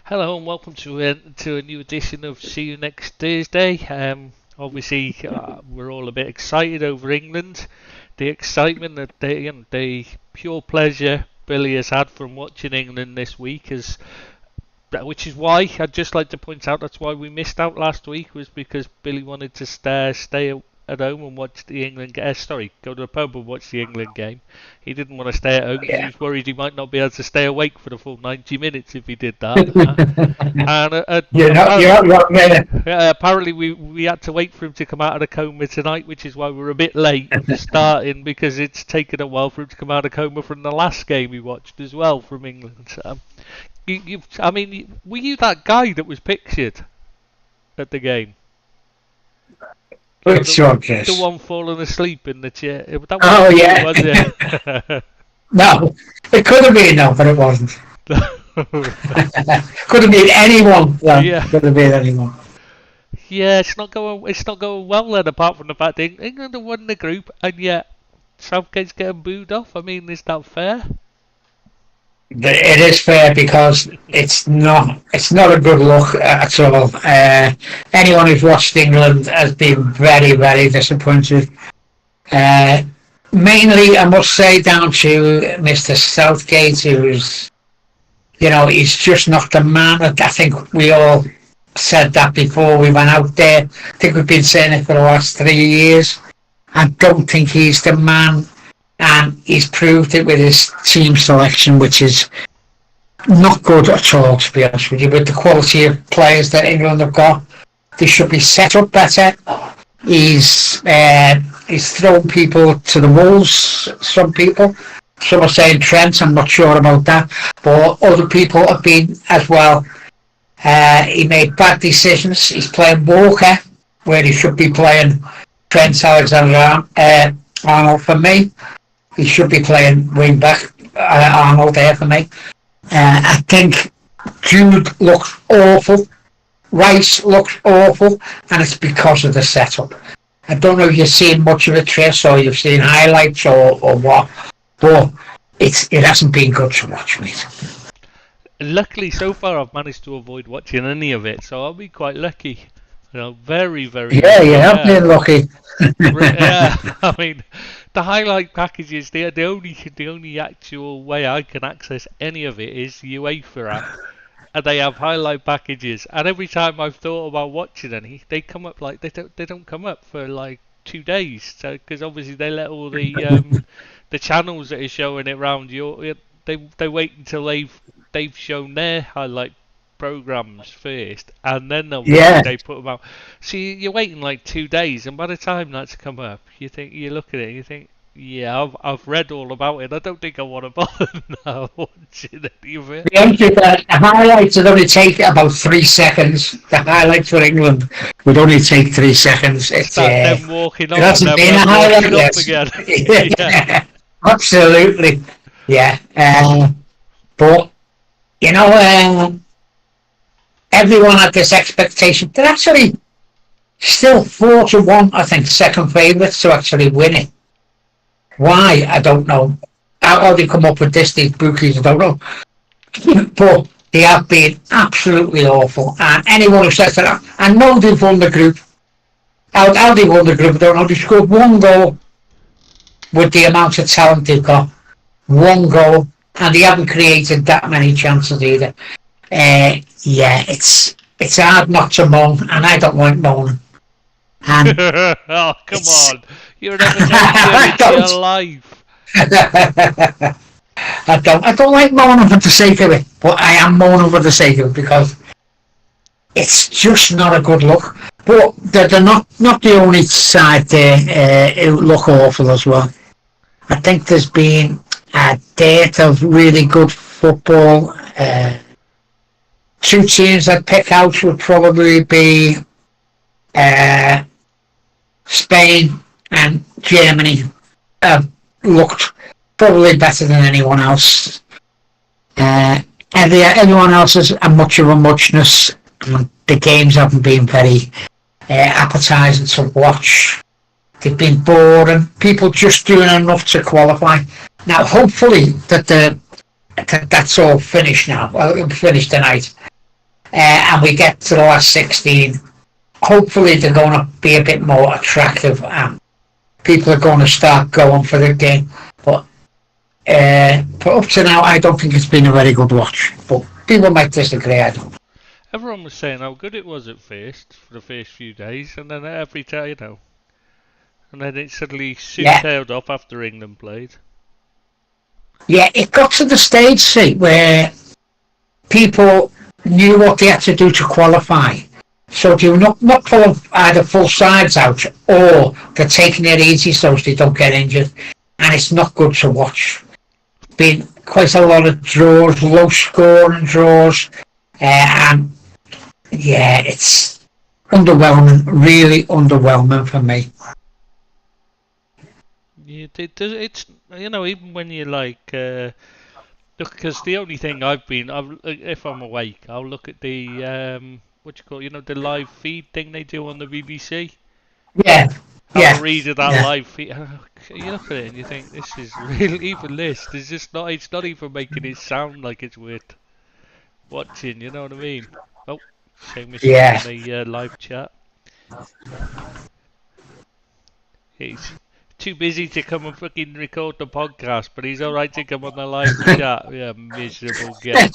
Hello and welcome to a new edition of See You Next Thursday. Obviously, we're all a bit excited over England. The excitement that the pure pleasure Billy has had from watching England this week which is why I'd just like to point out that's why we missed out last week, was because Billy wanted to stay at home and watch the England game. Go to the pub and watch the England game. He didn't want to stay at home because he was worried he might not be able to stay awake for the full 90 minutes if he did that. And you're not wrong, apparently we had to wait for him to come out of the coma tonight, which is why we're a bit late starting, because it's taken a while for him to come out of coma from the last game he watched as well from England. Were you that guy that was pictured at the game? Which one, Chris? The one falling asleep in the chair. Oh, yeah. Was it? No, it could have been, no, but it wasn't. Could have been anyone. Yeah. Could have been anyone. Yeah, it's not going well then, apart from the fact that England have won the group and yet Southgate's getting booed off. I mean, is that fair? It is fair because it's not a good look at all. Anyone who's watched England has been very, very disappointed. Mainly, I must say, down to Mr. Southgate, who's, he's just not the man. I think we all said that before we went out there. I think we've been saying it for the last 3 years. I don't think he's the man. And he's proved it with his team selection, which is not good at all, to be honest with you. With the quality of players that England have got, they should be set up better. He's thrown people to the wolves, some people. Some are saying Trent, I'm not sure about that. But other people have been as well. He made bad decisions. He's playing Walker, where he should be playing Trent Alexander-Arnold for me. He should be playing wing back, Arnold there for me. I think Jude looks awful. Rice looks awful, and it's because of the setup. I don't know if you've seen much of it, Trish, or you've seen highlights or what, but it hasn't been good to watch, mate. Luckily, so far I've managed to avoid watching any of it, so I'll be quite lucky. Very, very. Yeah, you have been lucky. Yeah, I mean, the highlight packages, the only actual way I can access any of it is UEFA app, and they have highlight packages. And every time I've thought about watching any, they come up like they don't come up for like 2 days. So because obviously they let all the channels that are showing it round they wait until they've shown their highlight programs first, and then they put them out. So you're waiting like 2 days, and by the time that's come up, you look at it and you think, yeah, I've read all about it. I don't think I want to bother now watching any of it. The highlights would only take about 3 seconds. The highlights for England would only take 3 seconds. It's them walking on, it hasn't been a highlight up again. Yeah, absolutely. Yeah, but everyone had this expectation. They're actually still 4-1, I think, second favourites to actually win it. Why? I don't know. How they come up with this, these bookies, I don't know. But they have been absolutely awful. And anyone who says that, I know they've won the group. How they won the group, I don't know. They scored 1 goal with the amount of talent they've got. 1 goal. And they haven't created that many chances either. Yeah, it's hard not to moan, and I don't like moaning. And oh, come on. You're never going to your life. I don't like moaning for the sake of it, but I am moaning for the sake of it because it's just not a good look. But they're not the only side there who look awful as well. I think there's been a dearth of really good football. 2 teams I'd pick out would probably be Spain and Germany. Looked probably better than anyone else. Everyone else is a much of a muchness. The games haven't been very appetising to watch. They've been boring. People just doing enough to qualify. Now, hopefully, that's all finished now. Well, it'll be finished tonight. and we get to the last 16, hopefully they're going to be a bit more attractive and people are going to start going for the game. But up to now, I don't think it's been a very good watch. But people might disagree, I don't. Everyone was saying how good it was at first, for the first few days, and then every time, and then it suddenly tailed off after England played. Yeah, it got to the stage, see, where people knew what they had to do to qualify. So they're not pulling either full sides out or they're taking it easy so they don't get injured. And it's not good to watch. Been quite a lot of draws, low scoring draws, and yeah, it's underwhelming, really underwhelming for me. Yeah, it's even when you because the only thing if I'm awake, I'll look at the the live feed thing they do on the BBC. Yeah. Have a read of that live feed. You look at it and you think this is really even this. There's just not. It's not even making it sound like it's worth watching. You know what I mean? Oh, Seamus in the live chat. He's too busy to come and fucking record the podcast, but he's alright to come on the live chat. Yeah, miserable guy.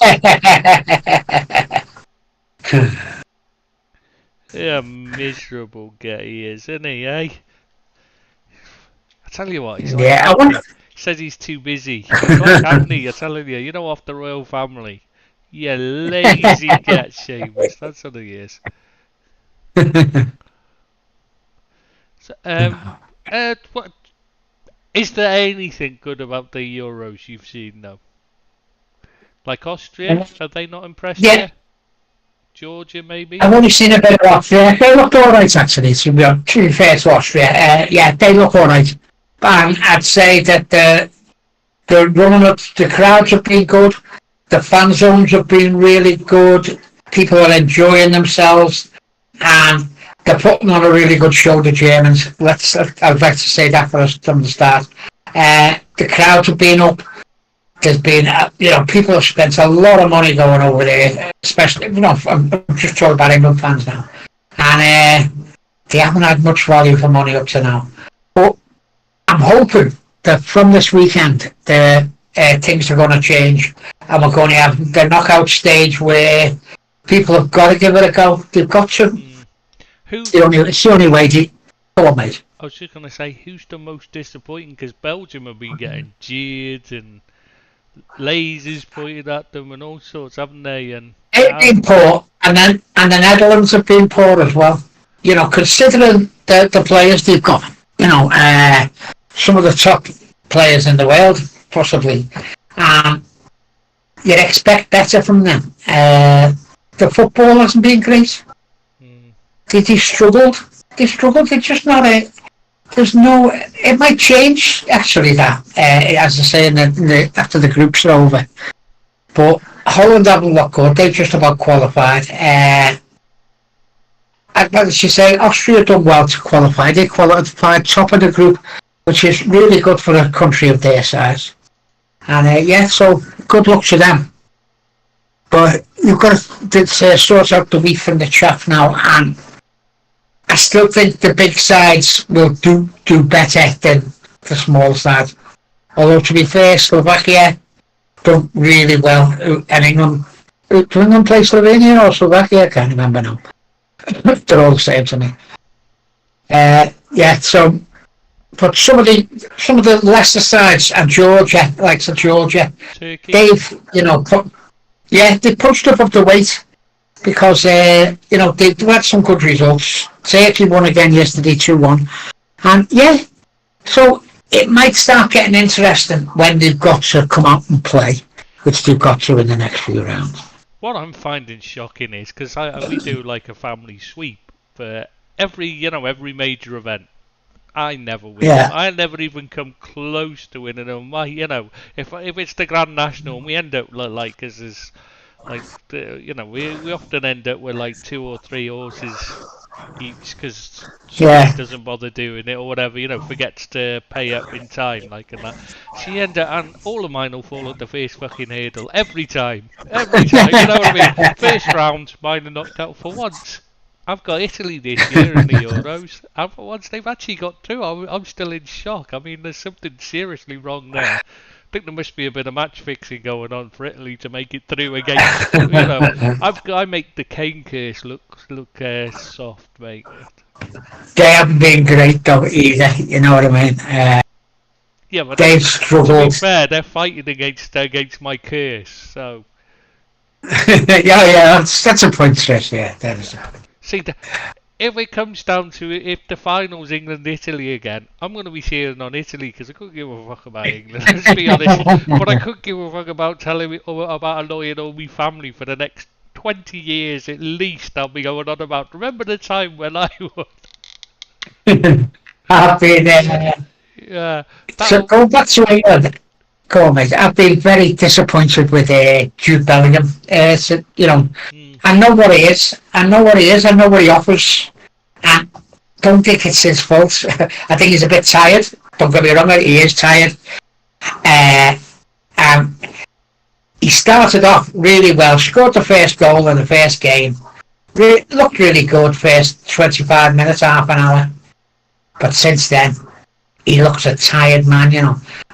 Yeah, miserable guy he is, isn't he, eh? I tell you what, he's like Anthony. He says he's too busy. He's like Anthony, I'm telling you, off the royal family. You lazy cat, Seamus. That's what he is. So, what is there anything good about the Euros you've seen though? Like Austria, have they not impressed you? Georgia, maybe? I've only seen a bit of Austria. They look alright actually, to be fair to Austria. Yeah, they look alright. And I'd say that the running up, the crowds have been good. The fan zones have been really good. People are enjoying themselves. And they're putting on a really good show, the Germans. I'd like to say that from the start. The crowds have been up. There's been, people have spent a lot of money going over there, especially, I'm just talking about England fans now. And they haven't had much value for money up to now. But I'm hoping that from this weekend, things are going to change. And we're going to have the knockout stage where people have got to give it a go. They've got to. It's the only way to... Go on, mate. I was just going to say, who's the most disappointing? Because Belgium have been getting jeered and lasers pointed at them and all sorts, haven't they? And they've been poor, and the Netherlands have been poor as well. Considering the players they've got, some of the top players in the world, possibly. You'd expect better from them. The football hasn't been great. They struggled. They're just not a... There's no... It might change, actually, that, as I say, after the groups are over. But Holland haven't looked good. They've just about qualified. As you say, Austria done well to qualify. They qualified top of the group, which is really good for a country of their size. And, so good luck to them. But you've got to sort out the wheat from the chaff now, and I still think the big sides will do better than the small sides. Although, to be fair, Slovakia done really well. And England, do England play Slovenia or Slovakia? I can't remember now. They're all the same to me. So, but some of the lesser sides, and Georgia, like Georgia, Turkey. They've, they punched up the weight. Because, they've had some good results. Turkey won again yesterday, 2-1. And, so it might start getting interesting when they've got to come out and play, which they've got to in the next few rounds. What I'm finding shocking is, because we do like a family sweep for every major event. I never win. Yeah. I never even come close to winning them. If it's the Grand National and we end up we often end up with like 2 or 3 horses each because somebody Yeah. doesn't bother doing it or whatever, forgets to pay up in time, like and that. She ended up, and all of mine will fall at the first fucking hurdle every time. You know what I mean? First round, mine are knocked out for once. I've got Italy this year in the Euros, and for once they've actually got through. I'm still in shock. I mean, there's something seriously wrong there. I think there must be a bit of match fixing going on for Italy to make it through against. I make the Kane case look soft, mate. They haven't been great though either. You know what I mean? Yeah, but They've to be struggled. fair, they're fighting against my curse. So Yeah, that's a point, Trish. Yeah, that is. see, if it comes down to it, if the finals England Italy again, I'm going to be cheering on Italy because I couldn't give a fuck about England. Let's be honest, but I could give a fuck about telling me about annoying all my family for the next 20 years at least. I'll be going on about. Remember the time when I was. I've been Yeah, so that'll. go back to England. Go on, mate. I've been very disappointed with Jude Bellingham. So, Mm, I know what he is. I know what he is. I know what he offers. I don't think it's his fault. I think he's a bit tired. Don't get me wrong, he is tired. Uh, um, he started off really well. Scored the first goal in the first game. Looked really good first 25 minutes, half an hour. But since then, he looks a tired man.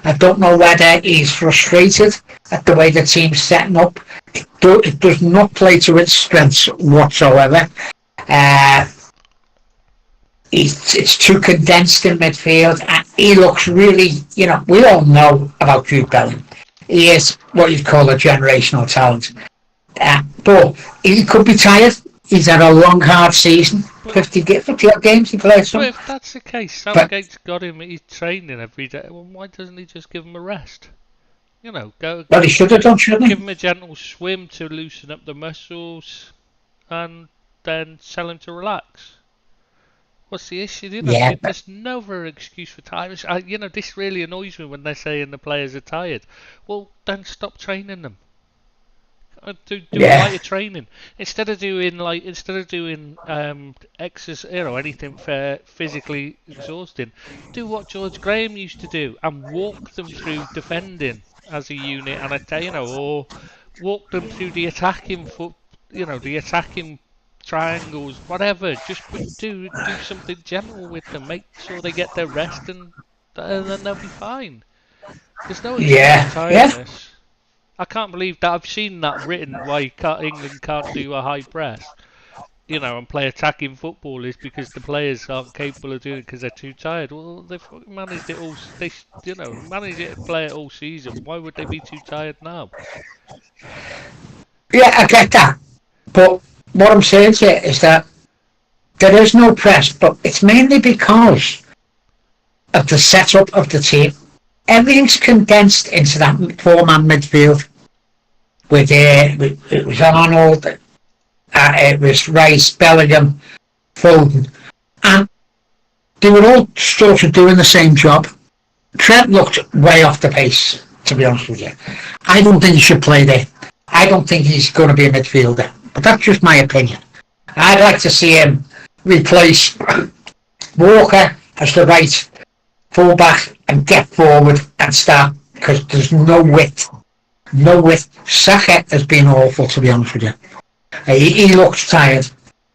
I don't know whether he's frustrated at the way the team's setting up. It does not play to its strengths whatsoever. Uh, it's too condensed in midfield, and he looks really, we all know about Jude Bellingham. He is what you'd call a generational talent. But he could be tired. He's had a long, hard season. 50 odd games he played. but Some. if that's the case, But Southgate's got him. He's training every day. Well, why doesn't he just give him a rest? Go well, he should have done, shouldn't give he? him a gentle swim to loosen up the muscles, and then tell him to relax. What's the issue? Yeah, but There's no other excuse for tiredness. This really annoys me when they're saying the players are tired. Well, then stop training them. Do a yeah, lighter training instead of doing exercise, anything for physically exhausting. Do what George Graham used to do and walk them through defending as a unit, and or walk them through the attacking the attacking triangles, whatever. Just do something general with them. Make sure they get their rest, and then they'll be fine. There's no excuse for yeah, yeah. tiredness. I can't believe that I've seen that written why England can't do a high press, and play attacking football is because the players aren't capable of doing it because they're too tired. Well, they've managed it all. Managed it to play it all season. Why would they be too tired now? Yeah, I get that. But what I'm saying to you is that there is no press, but it's mainly because of the setup of the team. Everything's condensed into that four-man midfield. It was Arnold, it was Rice, Bellingham, Foden, and they were all sort of doing the same job. Trent looked way off the pace, to be honest with you. I don't think he should play there. I don't think he's going to be a midfielder, but that's just my opinion. I'd like to see him replace Walker as the right fullback and get forward and start, because there's no width. No width. Saka has been awful, to be honest with you. He looks tired.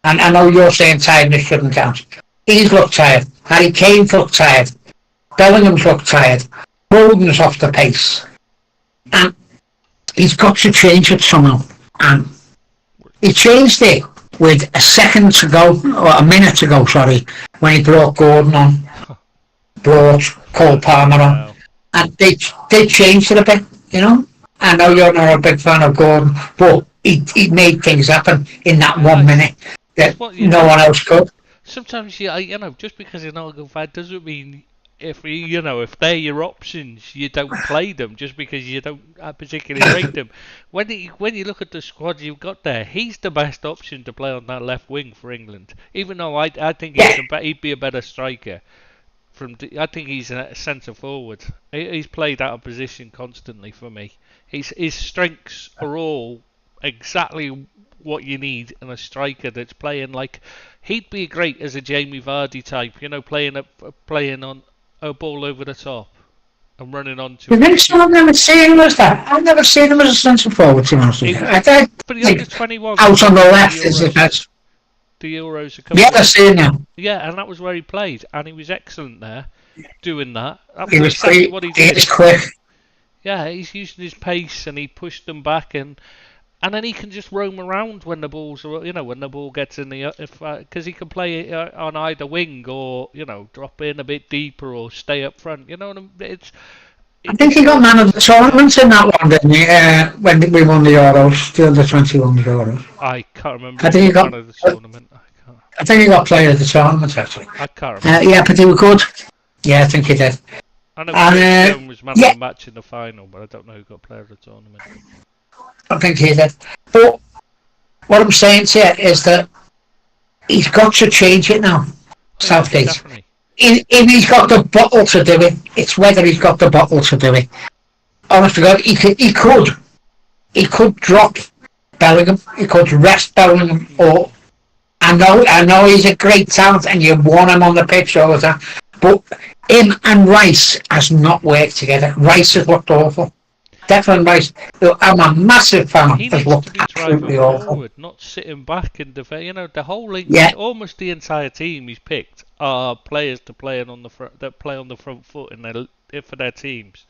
And I know you're saying tiredness shouldn't count. He's looked tired. Harry Kane's looked tired. Bellingham's looked tired. Foden's off the pace. And he's got to change it somehow. And he changed it with a second to go, or a minute to go, sorry, when he brought Gordon on, brought Cole Palmer on. Wow. And they changed it a bit. I know you're not a big fan of Gordon, but he made things happen in that 1 minute that no one else could. Sometimes just because you're not a good fan doesn't mean if they're your options, you don't play them just because you don't particularly rate them. When you look at the squad you've got there, he's the best option to play on that left wing for England. Even though I think he'd be a better striker. I think he's a centre forward. He's played out of position constantly for me. His strengths are all exactly what you need in a striker that's playing like he'd be great as a Jamie Vardy type, playing on a ball over the top and running onto You it. think so? I've never seen him as that. I've never seen him as a centre forward, to be honest with He you. was I for the under think 21s out on the at the left is the Euros. best. The Euros a Yeah, couple I of see him. yeah, and that was where he played, and he was excellent there, doing that. That He was was exactly quick. what he He did. is quick. Yeah, he's using his pace and he pushed them back and then he can just roam around when the balls are, when the ball gets in the because he can play it on either wing or drop in a bit deeper or stay up front. I think It's he got more than man of just the a player. tournament in that one, didn't he? When we won the Euros, the under 21 Euros. I can't remember I if he think he got got. man of the tournament. I think he got player of the tournament actually. I can't remember. Yeah, but he was good. Yeah, I think he did. I know Curtis And Jones was man of yeah, the match in the final, but I don't know who got player of the tournament. I think he did. But what I'm saying to you is that he's got to change it now, Oh yeah, Southgate. definitely. If he's got the bottle to do it, it's whether he's got the bottle to do it. Honest to God, he could drop Bellingham, he could rest Bellingham, or I know he's a great talent and you want him on the pitch all the time, but him and Rice has not worked together. Rice has looked awful. Declan Rice, who I'm a massive fan of, He has needs to looked be driving absolutely awful. forward, not sitting back and defend. The whole Yeah, almost the entire team he's picked are players to play on the front that play on the front foot for their teams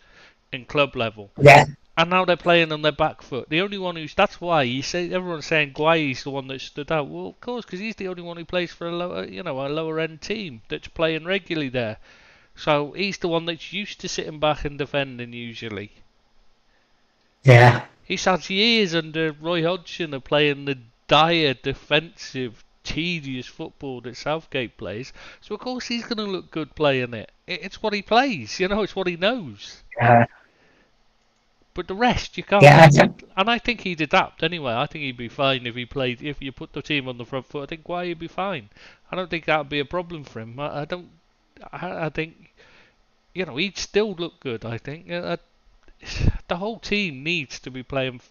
in club level, yeah, and now they're playing on their back foot. The only one who's that's why you say everyone's saying Guayi's the one that stood out. Well, of course, because he's the only one who plays for a lower end team that's playing regularly there. So he's the one that's used to sitting back and defending usually. yeah. He's had years under Roy Hodgson of playing the dire defensive, tedious football that Southgate plays. So of course he's going to look good playing it. It's what he plays, it's what he knows. Uh, But the rest you can't. yeah, And I think he'd adapt anyway. I think he'd be fine if you put the team on the front foot. I think why he'd be fine. I don't think that'd be a problem for him. I don't. I think he'd still look good. I think the whole team needs to be playing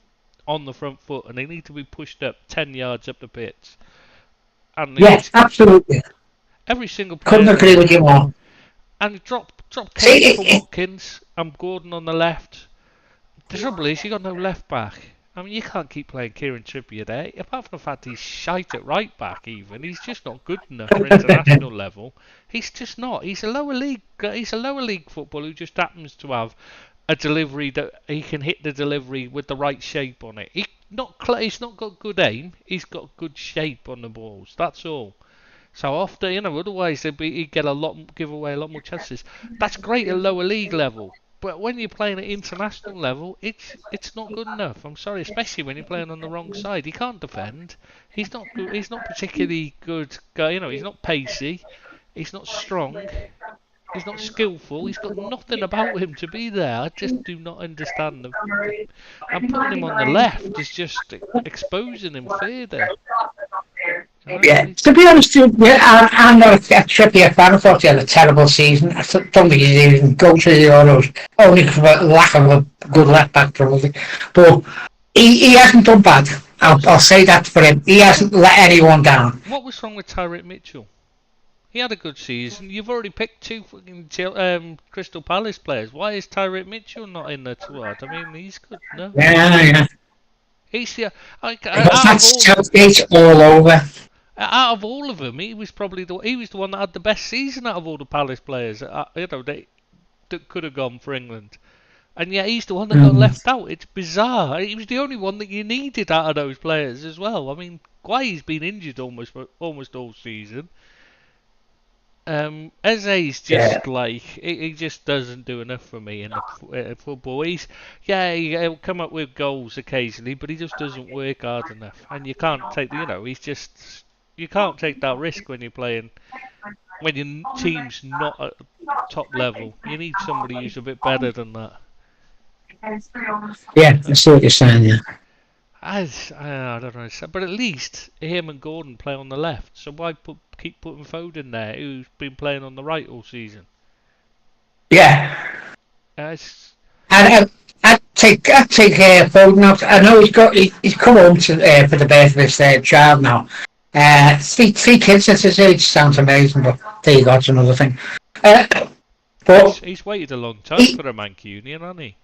on the front foot, and they need to be pushed up 10 yards up the pitch. And yes, absolutely. every single Couldn't player agree with you more. and drop See, Kane for Watkins and Gordon on the left. The trouble is, you got no left back. I mean, you can't keep playing Kieran Trippier there. Apart from the fact he's shite at right back, even he's just not good enough for international level. He's just not. He's a lower league. He's a lower league footballer who just happens to have a delivery that he can hit the delivery with the right shape on it. He's not got good aim. He's got good shape on the balls. That's all. So often, otherwise he'd give away a lot more chances. That's great at lower league level. But when you're playing at international level, it's not good enough. I'm sorry, especially when you're playing on the wrong side. He can't defend. He's not good. He's not particularly good guy. He's not pacey. He's not strong. He's not skillful. He's got nothing about him to be there. I just do not understand them. And putting him on the left is just exposing him further. Yeah, to be honest, I'm not a Trippier fan. I thought he had a terrible season. I don't think he'd even go to the Euros, only for lack of a good left back, probably. But he hasn't done bad. I'll say that for him. He hasn't let anyone down. What was wrong with Tyreek Mitchell? He had a good season. You've already picked two fucking Crystal Palace players. Why is Tyreek Mitchell not in the squad? I mean, he's good, no? Yeah. He's Because that's Southgate all over. out of all of them, he was the one that had the best season out of all the Palace players. That could have gone for England, and yet he's the one that got left out. It's bizarre. He was the only one that you needed out of those players as well. I mean, Guayi's been injured almost all season. Eze's just he just doesn't do enough for me in the football. He'll come up with goals occasionally, but he just doesn't work hard enough. And you can't take you can't take that risk when you're playing when your team's not at top level. You need somebody who's a bit better than that. Yeah, I see what you're saying. Yeah. I don't know, but at least him and Gordon play on the left. So why keep putting Foden there, who's been playing on the right all season? Yeah. It's And I'd take Foden out. I know he's come home to for the birth of his child now. Three kids at his age sounds amazing, but there you go, that's another thing. But He's waited a long time for a Mancunian, hasn't he?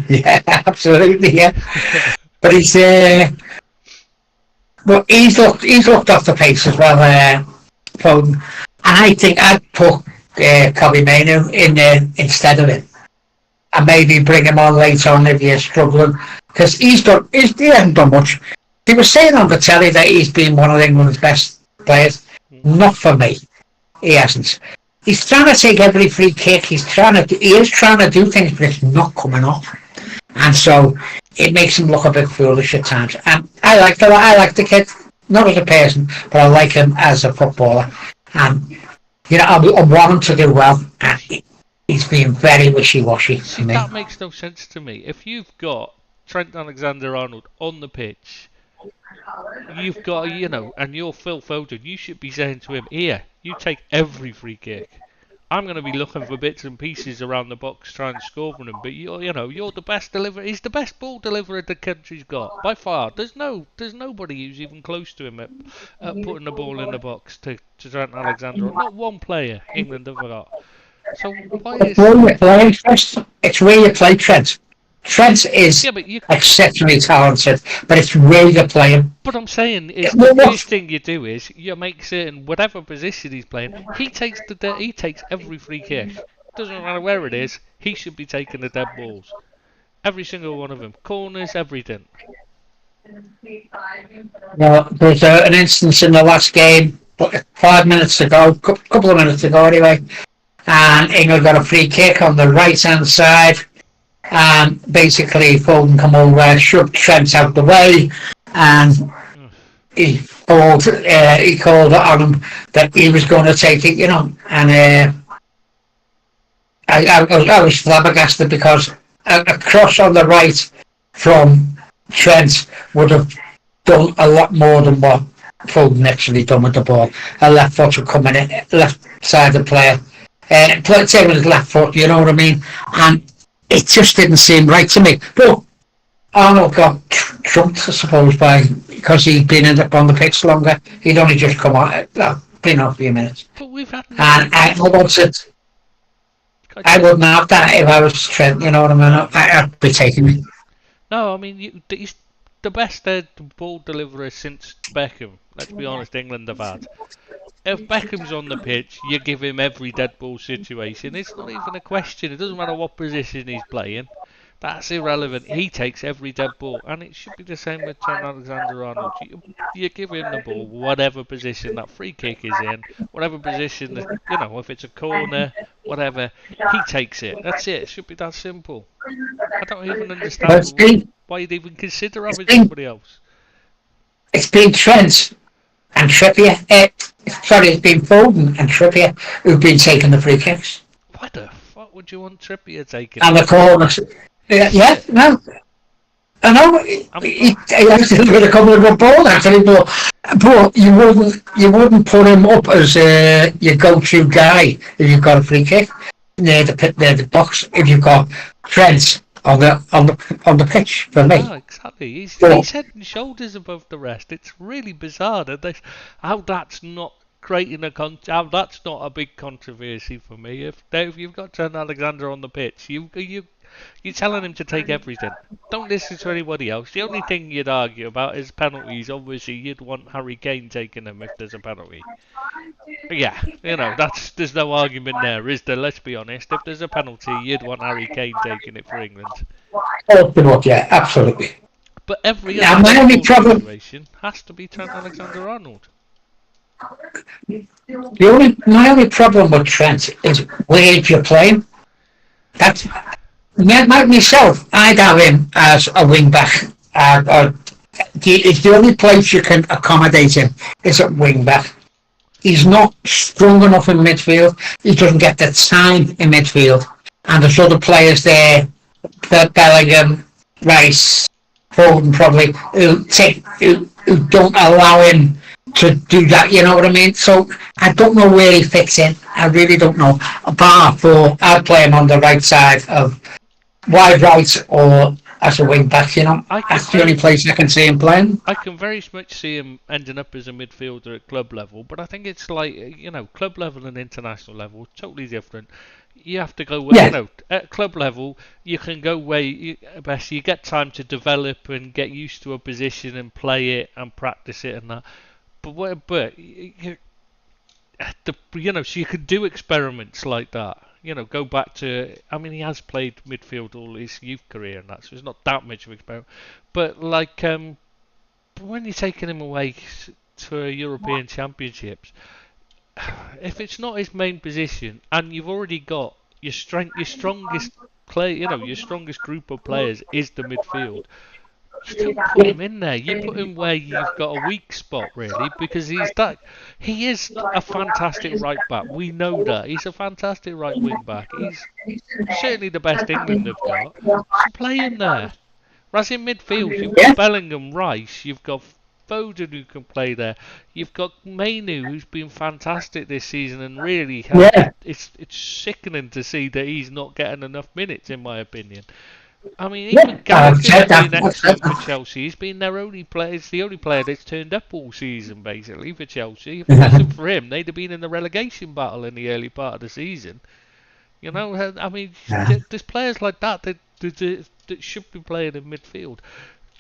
yeah, absolutely, yeah. But he's looked off the pace as well, Foden. And I think I'd put Kobe Mainoo in there instead of him, and maybe bring him on later on if you're struggling, because he hasn't done much. He was saying on the telly that he's been one of England's best players. Not for me. He hasn't. He's trying to take every free kick. He is trying to do things, but it's not coming off. And so it makes him look a bit foolish at times. And I like the kid, not as a person, but I like him as a footballer. And I want him to do well. And he's been very wishy-washy to me. That makes no sense to me. If you've got Trent Alexander-Arnold on the pitch, you've got, and you're Phil Foden, you should be saying to him, here, you take every free kick. I'm going to be looking for bits and pieces around the box trying to score from him, but you're the best deliverer. He's the best ball deliverer the country's got, by far. There's nobody who's even close to him at putting the ball in the box to Trent Alexander. Not one player England have got. So why is... It's where you play Trent. Trent is exceptionally talented, but it's where you play him. But I'm saying, the first thing you do is you make certain whatever position he's playing, he takes every free kick. Doesn't matter where it is, he should be taking the dead balls. Every single one of them, corners, everything. Well, there's an instance in the last game, 5 minutes ago, couple of minutes ago anyway, and England got a free kick on the right hand side. And basically Foden come over, shoved Trent out the way, and he called on him that he was going to take it, and I was flabbergasted, because a cross on the right from Trent would have done a lot more than what Foden actually done with the ball. A left foot would come in, left side of the player, take with his left foot, you know what I mean, and it just didn't seem right to me. But Arnold got trumped, I suppose, because he'd been on the pitch longer. He'd only just come out, been on a few minutes. But we've had... And I wouldn't have that if I was Trent, you know what I mean? I'd be taking it. No, I mean, he's the best ball deliverer since Beckham. Let's be honest, England have had. If Beckham's on the pitch, you give him every dead ball situation. It's not even a question. It doesn't matter what position he's playing. That's irrelevant. He takes every dead ball. And it should be the same with Trent Alexander-Arnold. You give him the ball, whatever position that free kick is in, whatever position, if it's a corner, whatever, he takes it. That's it. It should be that simple. I don't even understand why you'd even consider having somebody else. It's been Trent and Trippier. It's been Foden and Trippier who've been taking the free kicks. Why the fuck would you want Trippier taking? And the corners. Yeah, no. I know he actually got a couple of good balls actually, but you wouldn't put him up as your go-to guy if you've got a free kick near the box. If you've got Trent on the pitch, for me. Oh, exactly. He's head and shoulders above the rest. It's really bizarre that how that's not creating how that's not a big controversy for me. If you've got Trent Alexander on the pitch, you're telling him to take everything. Don't listen to anybody else. The only thing you'd argue about is penalties. Obviously, you'd want Harry Kane taking them if there's a penalty. Yeah, there's no argument there, is there? Let's be honest. If there's a penalty, you'd want Harry Kane taking it for England. Yeah, absolutely. But every other situation has to be Trent Alexander-Arnold. My only problem with Trent is where you're playing. That's myself. I'd have him as a wing back. It's the only place you can accommodate him is at wing back. He's not strong enough in midfield. He doesn't get the time in midfield. And there's other players there, Bellingham, Rice, Foden probably, who don't allow him to do that, you know what I mean? So I don't know where he fits in. I really don't know. Bar for, I'd play him on the right side of wide right or as a wing back. I can That's the only very place I can see him playing. I can very much see him ending up as a midfielder at club level, but I think it's like, club level and international level, totally different. You have to go where, Yeah, at club level, you can go where best you get time to develop and get used to a position and play it and practice it and that. So you could do experiments like that. Go back to. I mean, he has played midfield all his youth career and that, so it's not that much of an experiment. But but when you're taking him away to European Championships, if it's not his main position, and you've already got your strongest play, your strongest group of players is the midfield. You don't put him in there. You put him where you've got a weak spot, really, because he is a fantastic right back. We know that he's a fantastic right wing back. He's certainly the best England have got. So play him there. Whereas in midfield, you've got yeah, Bellingham, Rice, you've got Foden who can play there. You've got Mainu who's been fantastic this season and really has. yeah. It's sickening to see that he's not getting enough minutes, in my opinion. I mean, Yeah, even I've Gallagher's said that. been excellent for Chelsea. He's been their only player. He's the only player that's turned up all season, basically, for Chelsea. If it wasn't for him, they'd have been in the relegation battle in the early part of the season. I mean, Yeah. there's players like that should be playing in midfield.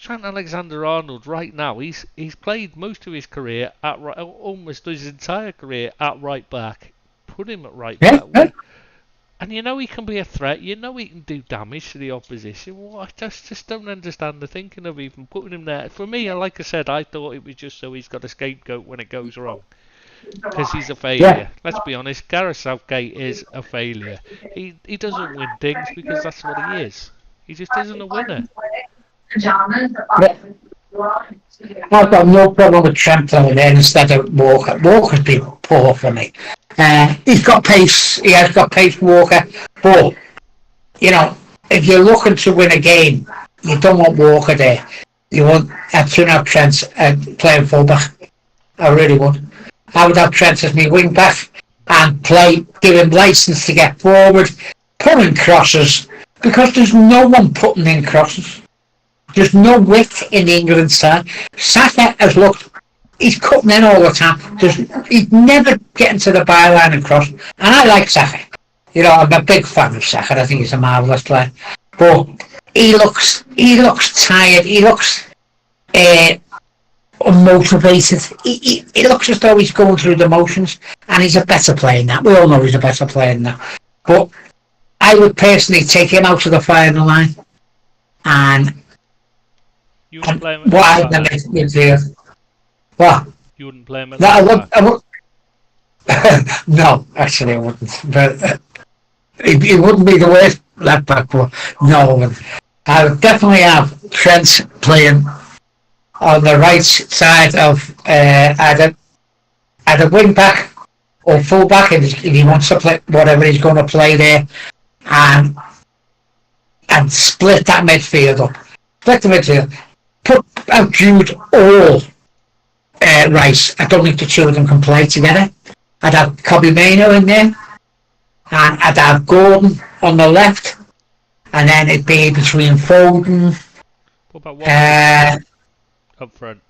Trent Alexander-Arnold right now, he's played most of his career at right, almost his entire career at right back. Put him at right Yeah, back yeah. and he can be a threat. He can do damage to the opposition. Well, I just don't understand the thinking of even putting him there. For me, like I said, I thought it was just so he's got a scapegoat when it goes wrong. Because he's a Yeah. failure. Let's be honest, Gareth Southgate is a failure. He doesn't win things because that's what he is. He just isn't a winner. Yeah. I've got no problem with Trent playing there instead of Walker. Walker's been poor for me. He's got pace. He has got pace, Walker. But, if you're looking to win a game, you don't want Walker there. You want to have Trent playing fullback. I really would. I would have Trent as my wing back and give him license to get forward, put in crosses, because there's no one putting in crosses. There's no width in the England side. Saka has looked, he's cutting in all the time. He's never getting to the byline and cross. And I like Saka. I'm a big fan of Saka. I think he's a marvellous player. But he looks tired. He looks unmotivated. He looks as though he's going through the motions. And he's a better player than that. We all know he's a better player than that. But I would personally take him out of the firing line. And You wouldn't play him at what I left back. midfield. What? You wouldn't play him at No, left back. no, actually I wouldn't. But he wouldn't be the worst left back, but no. I would definitely have Trent playing on the right side of either wing back or full back if he wants to play whatever he's going to play there, and split that midfield up. Split the midfield. Put out Jude or Rice. I don't think the two of them can play together. I'd have Kobe Maino in there, and I'd have Gordon on the left, and then it'd be between Foden. What about Watkins up front?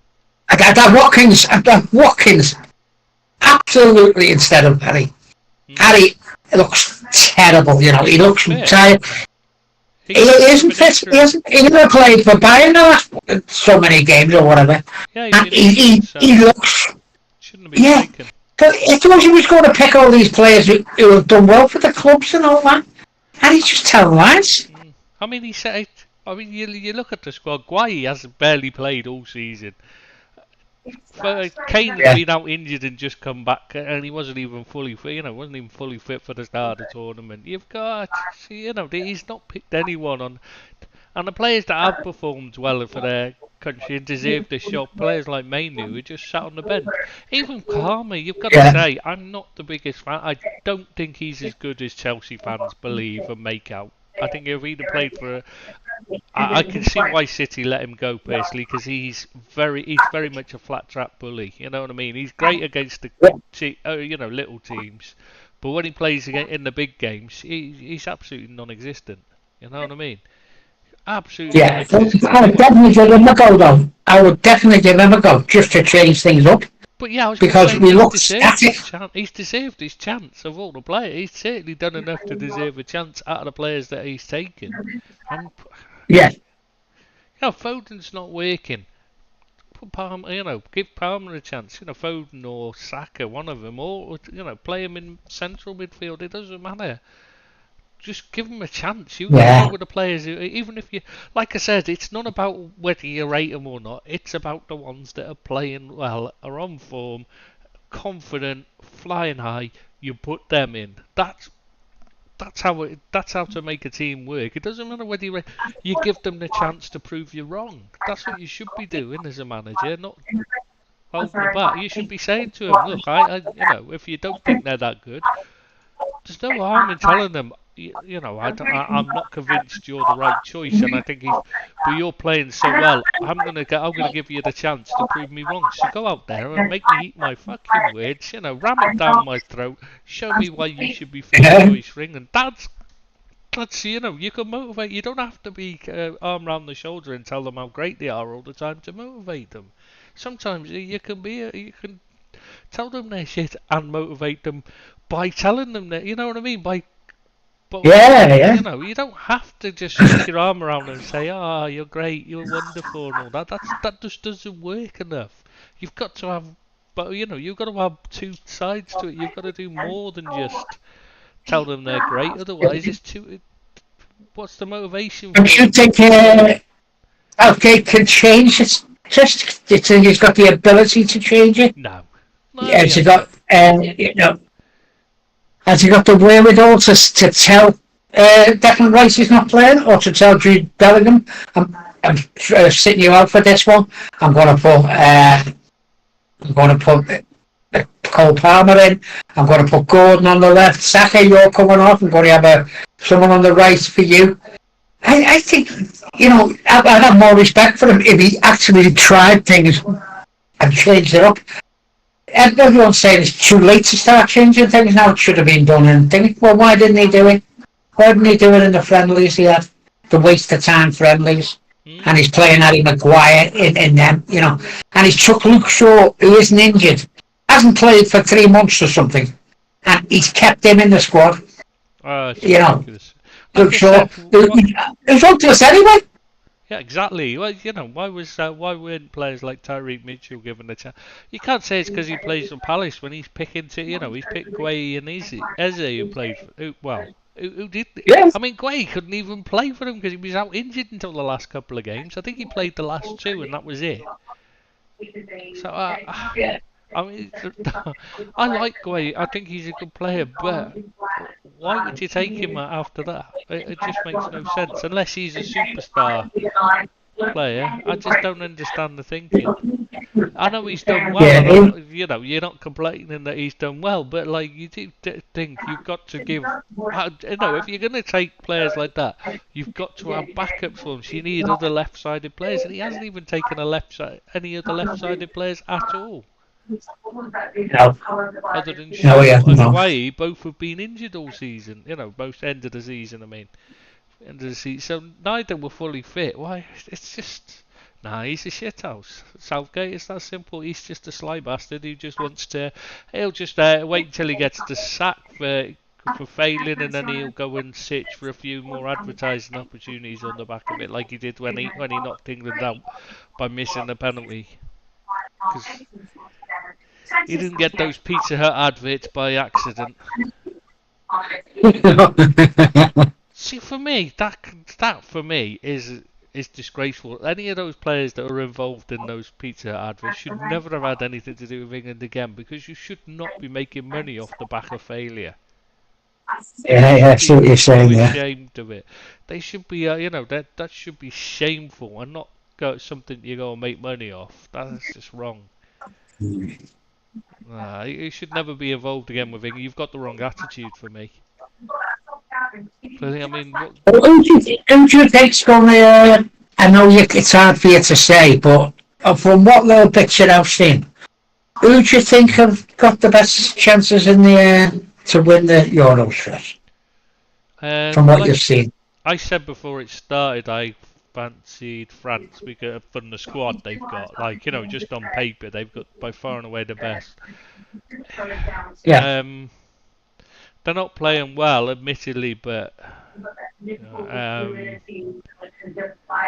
I'd have Watkins. Absolutely instead of Harry. Harry looks terrible. He looks tired. He isn't fit. He never played for Bayern the last so many games or whatever. Yeah, and he looks. Shouldn't have been taken. I thought he was going to pick all these players who have done well for the clubs and all that, and he's just telling lies. I mean, he said. I mean, you look at the squad. Guay hasn't barely played all season. Kane had been out injured and just come back, and he wasn't even fully fit. Wasn't even fully fit for the start of the tournament. You've got, he's not picked anyone on, and the players that have performed well for their country and deserved a shot, players like Mainu, who just sat on the bench. Even Palmer, you've got to say, I'm not the biggest fan. I don't think he's as good as Chelsea fans believe and make out. I think if he'd have played for I can see why City let him go personally, because he's very much a flat trap bully. You know what I mean? He's great against the little teams, but when he plays in the big games, he's absolutely non-existent. You know what I mean? Absolutely Yeah, ridiculous. I would definitely give him a go though. I would definitely give him a go just to change things up But yeah, I was going to because say we he's look deserved his static. chance. He's deserved his chance of all the players. He's certainly done enough to deserve a chance out of the players that he's taken. And Yeah, Foden's not working. Put Palmer, give Palmer a chance. Foden or Saka, one of them, or play him in central midfield. It doesn't matter. Just give him a chance. You got to go yeah, with the players who, even if you, like I said, it's not about whether you rate them or not. It's about the ones that are playing well, are on form, confident, flying high. You put them in. That's how to make a team work. It doesn't matter whether you give them the chance to prove you wrong. That's what you should be doing as a manager, not holding them back. You should be saying to them, look, if you don't think they're that good, there's no harm in telling them, I'm not convinced you're the right choice, and I think but you're playing so well, I'm gonna give you the chance to prove me wrong. So go out there and make me eat my fucking words, ram it down my throat, show me why you should be first yeah, choice ring, and that's you can motivate. You don't have to be arm round the shoulder and tell them how great they are all the time to motivate them. Sometimes you can tell them their shit and motivate them by telling them that, you know what I mean? But yeah. you don't have to just stick your arm around them and say, "Ah, you're great, you're wonderful," and all that. That just doesn't work enough. You've got to have, but you've got to have two sides to it. You've got to do more than just tell them they're great. Otherwise, it's too. What's the motivation Don't for you them? think Southgate can change it? Just you think he's got the ability to change it? No, no, he Has he hasn't. got has he got the wherewithal to tell Declan Rice he's not playing, or to tell Jude Bellingham, I'm sitting you out for this one. I'm going to put Cole Palmer in. I'm going to put Gordon on the left. Saka, you're coming off. I'm going to have someone on the right for you. I think, I'd have more respect for him if he actually tried things and changed it up. And everyone's saying it's too late to start changing things now. It should have been done in things. Well, why didn't he do it? Why didn't he do it in the friendlies he had? The waste of time friendlies. And he's playing Harry Maguire in them, And he's took Luke Shaw, who isn't injured, hasn't played for 3 months or something, and he's kept him in the squad. It's ridiculous. Luke Like I Shaw, said, who's up to us anyway. yeah, exactly. Well, why weren't players like Tyreek Mitchell given a chance? You can't say it's because he plays for Palace when he's picking he's picked Gueye and Eze who played who did. Yeah. I mean, Gueye couldn't even play for him because he was out injured until the last couple of games. I think he played the last 2 and that was it. So I mean, I like Gueye. I think he's a good player, but why would you take him after that? It just makes no sense unless he's a superstar player. I just don't understand the thinking. I know he's done well, and you're not complaining that he's done well, but you do think you've got to give. If you're going to take players like that, you've got to have backups for them. So you need other left-sided players, and he hasn't even taken any other left-sided players at all. No. Other than Shaw and no. Gueye, both have been injured all season. Both end of the season. I mean, end of the season. So neither were fully fit. Why? It's just. Nah, he's a shithouse. Southgate, it's that simple. He's just a sly bastard who just wants to. He'll just wait until he gets the sack for failing, and then he'll go and search for a few more advertising opportunities on the back of it, like he did when he knocked England out by missing the penalty. Because he didn't get those Pizza Hut adverts by accident. See, for me, that for me is disgraceful. Any of those players that are involved in those Pizza Hut adverts should never have had anything to do with England again, because you should not be making money off the back of failure. Yeah, I see what you're saying. So Yeah. ashamed of it. They should be, that should be shameful and not something you go and make money off. That's just wrong. You should never be involved again with England. You've got the wrong attitude for me. I mean, Who do you think's going to? I know it's hard for you to say, but from what little bits I've seen, who do you think have got the best chances in the to win the Euros first? From what you've seen, I said before it started I fancied France because from the squad they've got. Like, just on paper, they've got by far and away the best. Yeah. They're not playing well, admittedly, but um,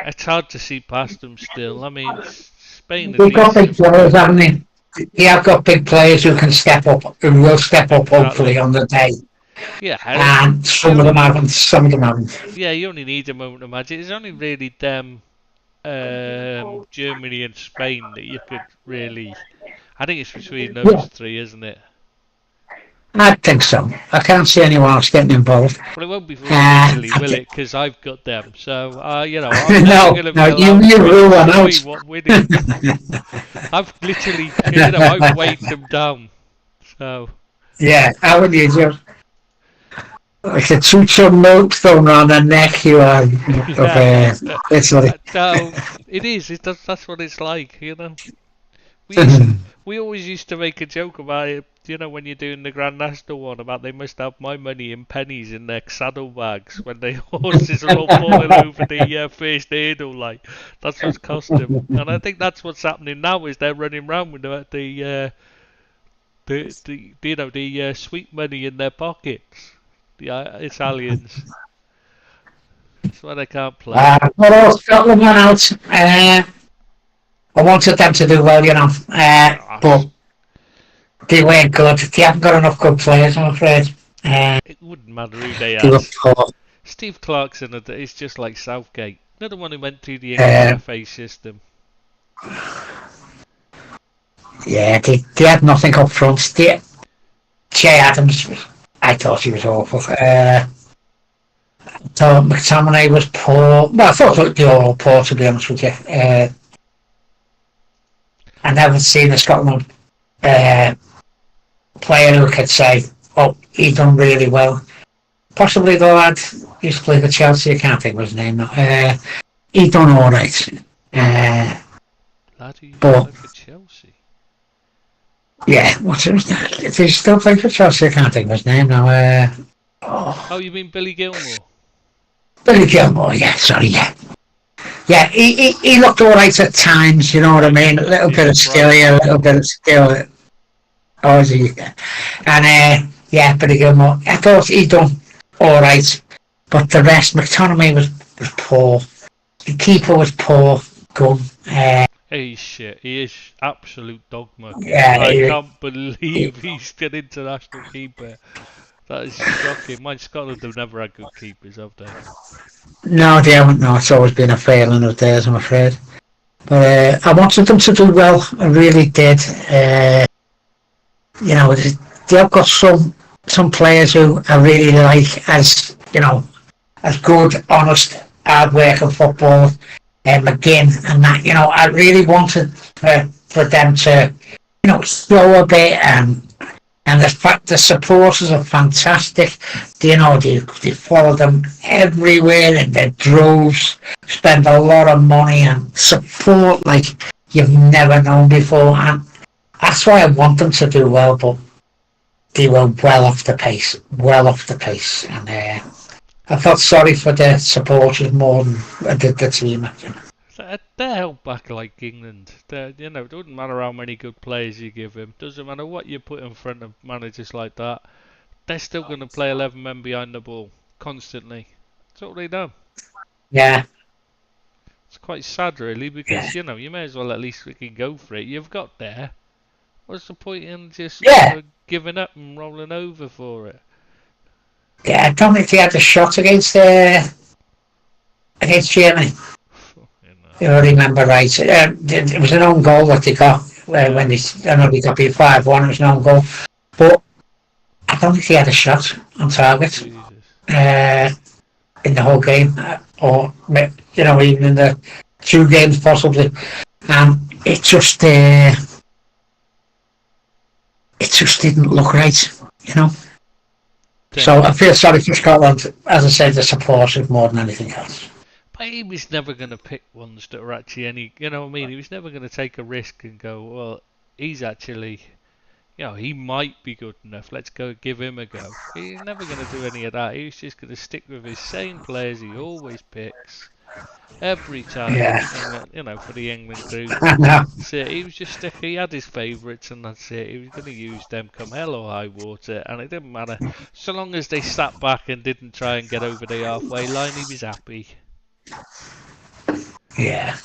it's hard to see past them still. I mean, Spain at They've got least. big players, haven't they? They have got big players who can step up, who will step up hopefully Exactly. on the day. Yeah, And you some of them only haven't, some of them haven't. yeah, you only need a moment of magic. It's only really them, Germany and Spain that you could really. I think it's between those Yeah, three, isn't it? I think so. I can't see anyone else getting involved. Well, it won't be for me, Italy, I will think, it? Because I've got them. So, I'm never no, going to be no, allowed you to rule them enjoy out. what winning. I've literally, I've weighed them down. So, Yeah, how would you just like a two-ton milk thrown around their neck? You are of yeah. Italy. No, it is. That's what it's like. We used, we always used to make a joke about it, when you're doing the Grand National one, about they must have my money in pennies in their saddlebags when the horses are all falling over the first hurdle. Like, that's what's cost them. And I think that's what's happening now is they're running around with the sweet money in their pockets. The Italians. That's why they can't play. What else? Scotland went out. I wanted them to do well, but Gosh, they weren't good. They haven't got enough good players, I'm afraid. it wouldn't matter who they They had. were poor. Steve Clarkson is just like Southgate. Another one who went through the English Uh, FA system. yeah, they had nothing up front. Jay Adams, I thought he was awful. So McTominay was poor. Well, I thought they were all poor, to be honest with you. I never seen a Scotland player who could say, "Oh, he done really well." Possibly the lad who used to play for Chelsea. I can't think of his name now. He done all right. Lad who used to But play for Chelsea. yeah, what's his name? If he's still playing for Chelsea, I can't think of his name now. Oh, you mean Billy Gilmore? Billy Gilmore. Yeah, sorry. Yeah. Yeah, he looked all right at times, you know what I mean? A little bit of Against skill here, a Brighton. little bit of skill. Oh, is he? And yeah, but again, I thought he done all right, but the rest, McTominay was poor. The keeper was poor. Good. He's shit. He is absolute dog muck. Yeah, I can't believe he's an international keeper. That is shocking. Mind Scotland have never had good keepers, have they? no, they haven't. No, it's always been a failing of theirs, I'm afraid. But I wanted them to do well. I really did. They have got some players who I really like as as good, honest, hard-working football. McGinn and that. I really wanted for them to show a bit and the fact the supporters are fantastic. They follow them everywhere in their droves, spend a lot of money and support like you've never known before. And that's why I want them to do well, but they were well off the pace. And I felt sorry for the supporters more than I did the team. They're held back like England. It doesn't matter how many good players you give them. Doesn't matter what you put in front of managers like that. They're still going to play 11 men behind the ball constantly. That's all they know. Yeah, It's quite sad, really, yeah, because you may as well at least freaking go for it. You've got there. What's the point in just yeah. giving up and rolling over for it? Yeah, I don't think they had a shot against Germany. If I remember right, it was an own goal that they got when I know they got beat 5-1. It was an own goal, but I don't think they had a shot on target in the whole game, or even in the two games possibly. And it just didn't look right. So I feel sorry for Scotland, as I said, the supporters more than anything else. But he was never going to pick ones that were actually any. You know what I mean? He was never going to take a risk and go, well, he's actually he might be good enough. Let's go give him a go. He's never going to do any of that. He's just going to stick with his same players he always picks every time. Yeah. And for the England group. I know. So he was just he had his favourites, and that's it. He was going to use them come hell or high water, and it didn't matter. So long as they sat back and didn't try and get over the halfway line, he was happy. Yeah.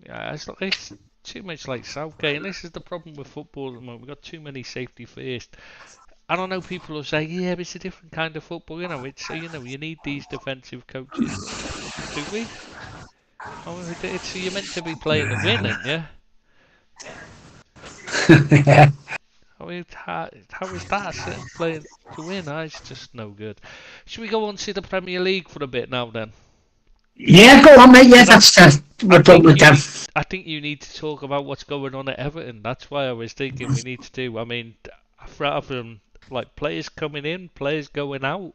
Yeah, it's too much like Southgate, and this is the problem with football at the moment. We've got too many safety first. I don't know, people will say, yeah, but it's a different kind of football. You need these defensive coaches. Do we? You're meant to be playing to win, aren't you? Yeah. I mean, how is that playing to win? It's just no good. Should we go on to the Premier League for a bit now then? Yeah, go on, mate. Yeah, we're done with them. I think you need to talk about what's going on at Everton. That's why I was thinking we need to do. I mean, rather than like players coming in, players going out,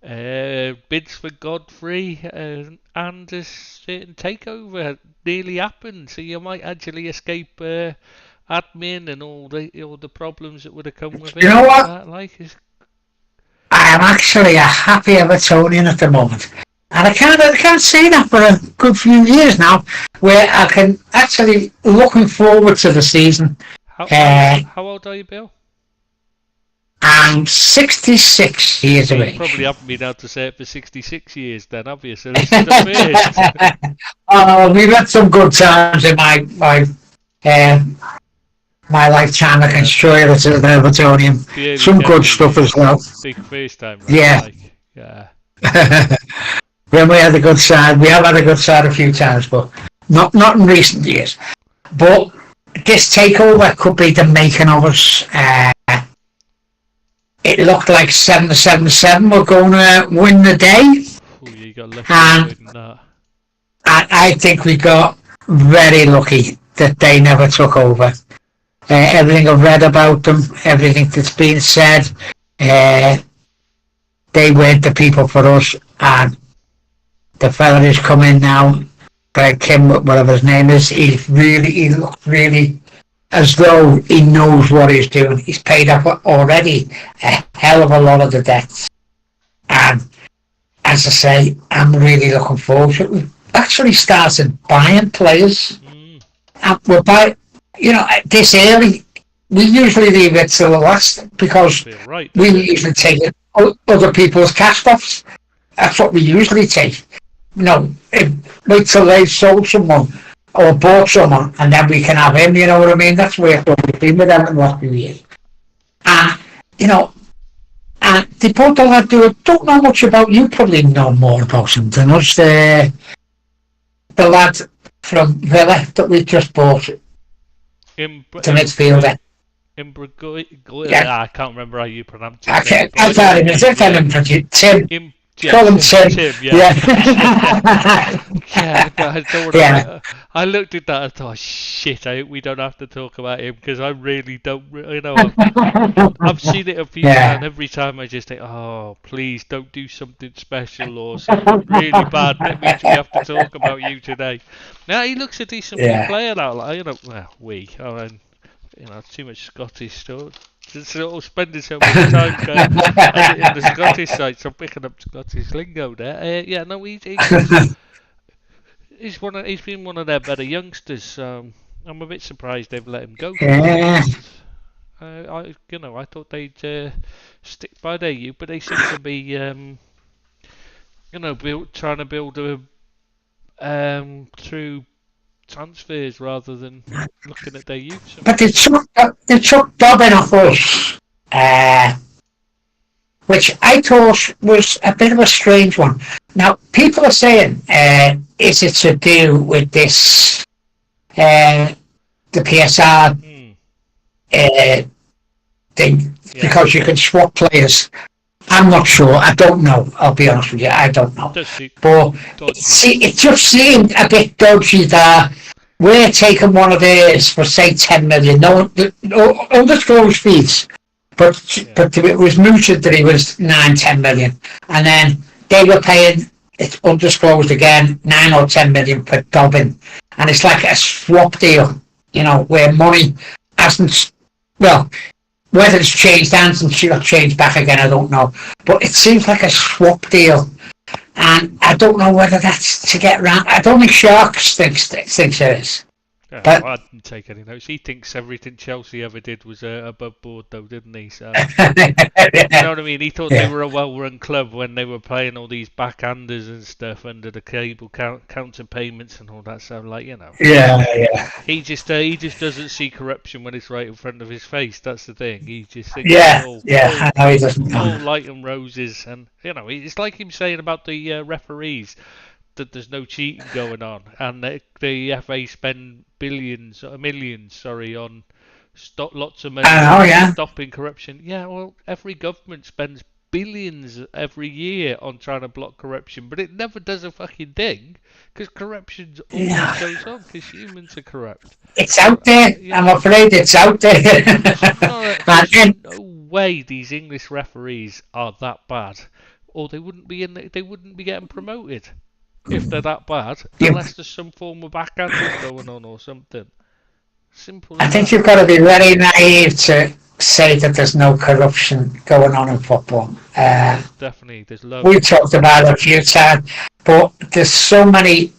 bids for Godfrey, and a certain takeover nearly happened. So you might actually escape admin and all the problems that would have come with it. You know what? I am actually a happy Evertonian at the moment. And I can't say that for a good few years now, where I can actually looking forward to the season. How old are you, Bill? I'm 66 years of age. You probably haven't been able to say it for 66 years then, have you? So this is the first. Oh, we've had some good times in my lifetime. I can show you as an Evertonian. Some good stuff as well. Big first time, right? Yeah. Yeah. When we had a good side, we have had a good side a few times, but not in recent years. But this takeover could be the making of us. It looked like 7-7-7 were going to win the day. Ooh, you got lucky with that. And I think we got very lucky that they never took over. Everything I've read about them, everything that's been said, they weren't the people for us. And the fella who's come in now, Greg Kim, whatever his name is, he looked really as though he knows what he's doing. He's paid up already a hell of a lot of the debts. And as I say, I'm really looking forward to it. We've actually started buying players. And we're buying, this early. We usually leave it till the last because we usually take other people's cash offs. That's what we usually take. Wait till they've sold someone or bought someone and then we can have him, you know what I mean? That's where we've been with them in the last few years. And, and they both don't know much about, you probably know more about them than us. The lad from Villa that we just bought, the midfielder. I can't remember how you pronounce it. I thought it was Tim. Call him Tim. Yeah. I looked at that and thought, shit, I hope we don't have to talk about him because I really don't, I've seen it a few times and every time I just think, oh, please don't do something special or something really bad. That means we have to talk about you today. Now, he looks a decent player now, too much Scottish stuff. Spending so much time in the Scottish side, so I'm picking up Scottish lingo there. He's been one of their better youngsters. I'm a bit surprised they've let him go. Yeah. I thought they'd stick by their youth, but they seem to be, trying to build through transfers rather than looking at their youth. But they took Dobbin off us, which I thought was a bit of a strange one. Now, people are saying, is it to do with this, the PSR thing, because you can swap players? I'm not sure. I don't know. I'll be honest with you. I don't know. But it just seemed a bit dodgy that we're taking one of theirs for, say, 10 million. No undisclosed fees. But it was mooted that he was 9-10 million. And then they were paying, it's undisclosed again, 9 or 10 million for Dobbin. And it's like a swap deal, where money hasn't, well, whether it's changed hands and she got changed back again, I don't know. But it seems like a swap deal, and I don't know whether that's to get round. I don't think Sharks thinks it is. Yeah, But well, I didn't take any notes. He thinks everything Chelsea ever did was above board, though, didn't he? So, you know what I mean? He thought they yeah, were a well-run club when they were playing all these backhanders and stuff under the cable counter payments and all that. So, like, you know, yeah, he just doesn't see corruption when it's right in front of his face. That's the thing. He just thinks it's yeah, all yeah. I know he doesn't know. all light and roses, and you know, it's like him saying about the referees that there's no cheating going on, and the FA spend millions, sorry, on lots of money I on know, yeah, stopping corruption. Yeah, well, every government spends billions every year on trying to block corruption, but it never does a fucking thing because corruption always yeah. goes on because humans are corrupt. It's So, out there. you I'm know, afraid it's out there. there's And no way these English referees are that bad, or they wouldn't be getting promoted if they're that bad, you, unless there's some form of backhanders going on or something. Simple I as think that. you've got to be very naive to say that there's no corruption going on in football. Definitely, there's We've loads. talked about it a few times, but there's so many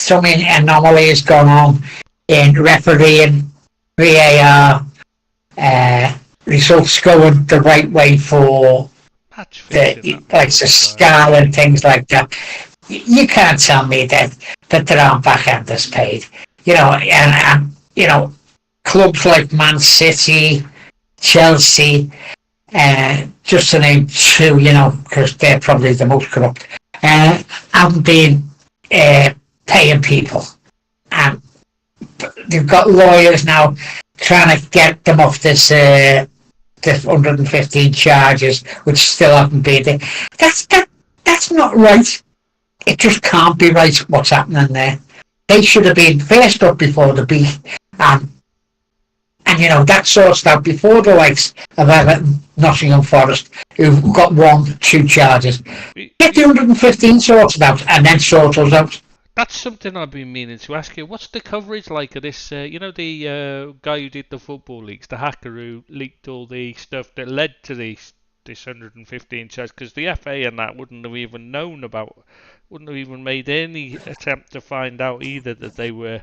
anomalies going on in refereeing, VAR, results going the right way for Match fixing, the that likes sort of of side. Scal and things like that. You can't tell me that there aren't backhanders paid. And clubs like Man City, Chelsea, just to name two, because they're probably the most corrupt, haven't been paying people. And they've got lawyers now trying to get them off this 115 charges, which still haven't been there. That's not right. It just can't be right what's happening there. They should have been first up before the beat, and that sorted out before the likes of Everton, Nottingham Forest, who've got 1, 2 charges. Get the 115 sorted out, and then sort us out. That's something I've been meaning to ask you. What's the coverage like of this? The guy who did the football leaks, the hacker who leaked all the stuff that led to this 115 charge, because the FA and that wouldn't have even known about, wouldn't have even made any attempt to find out either that they were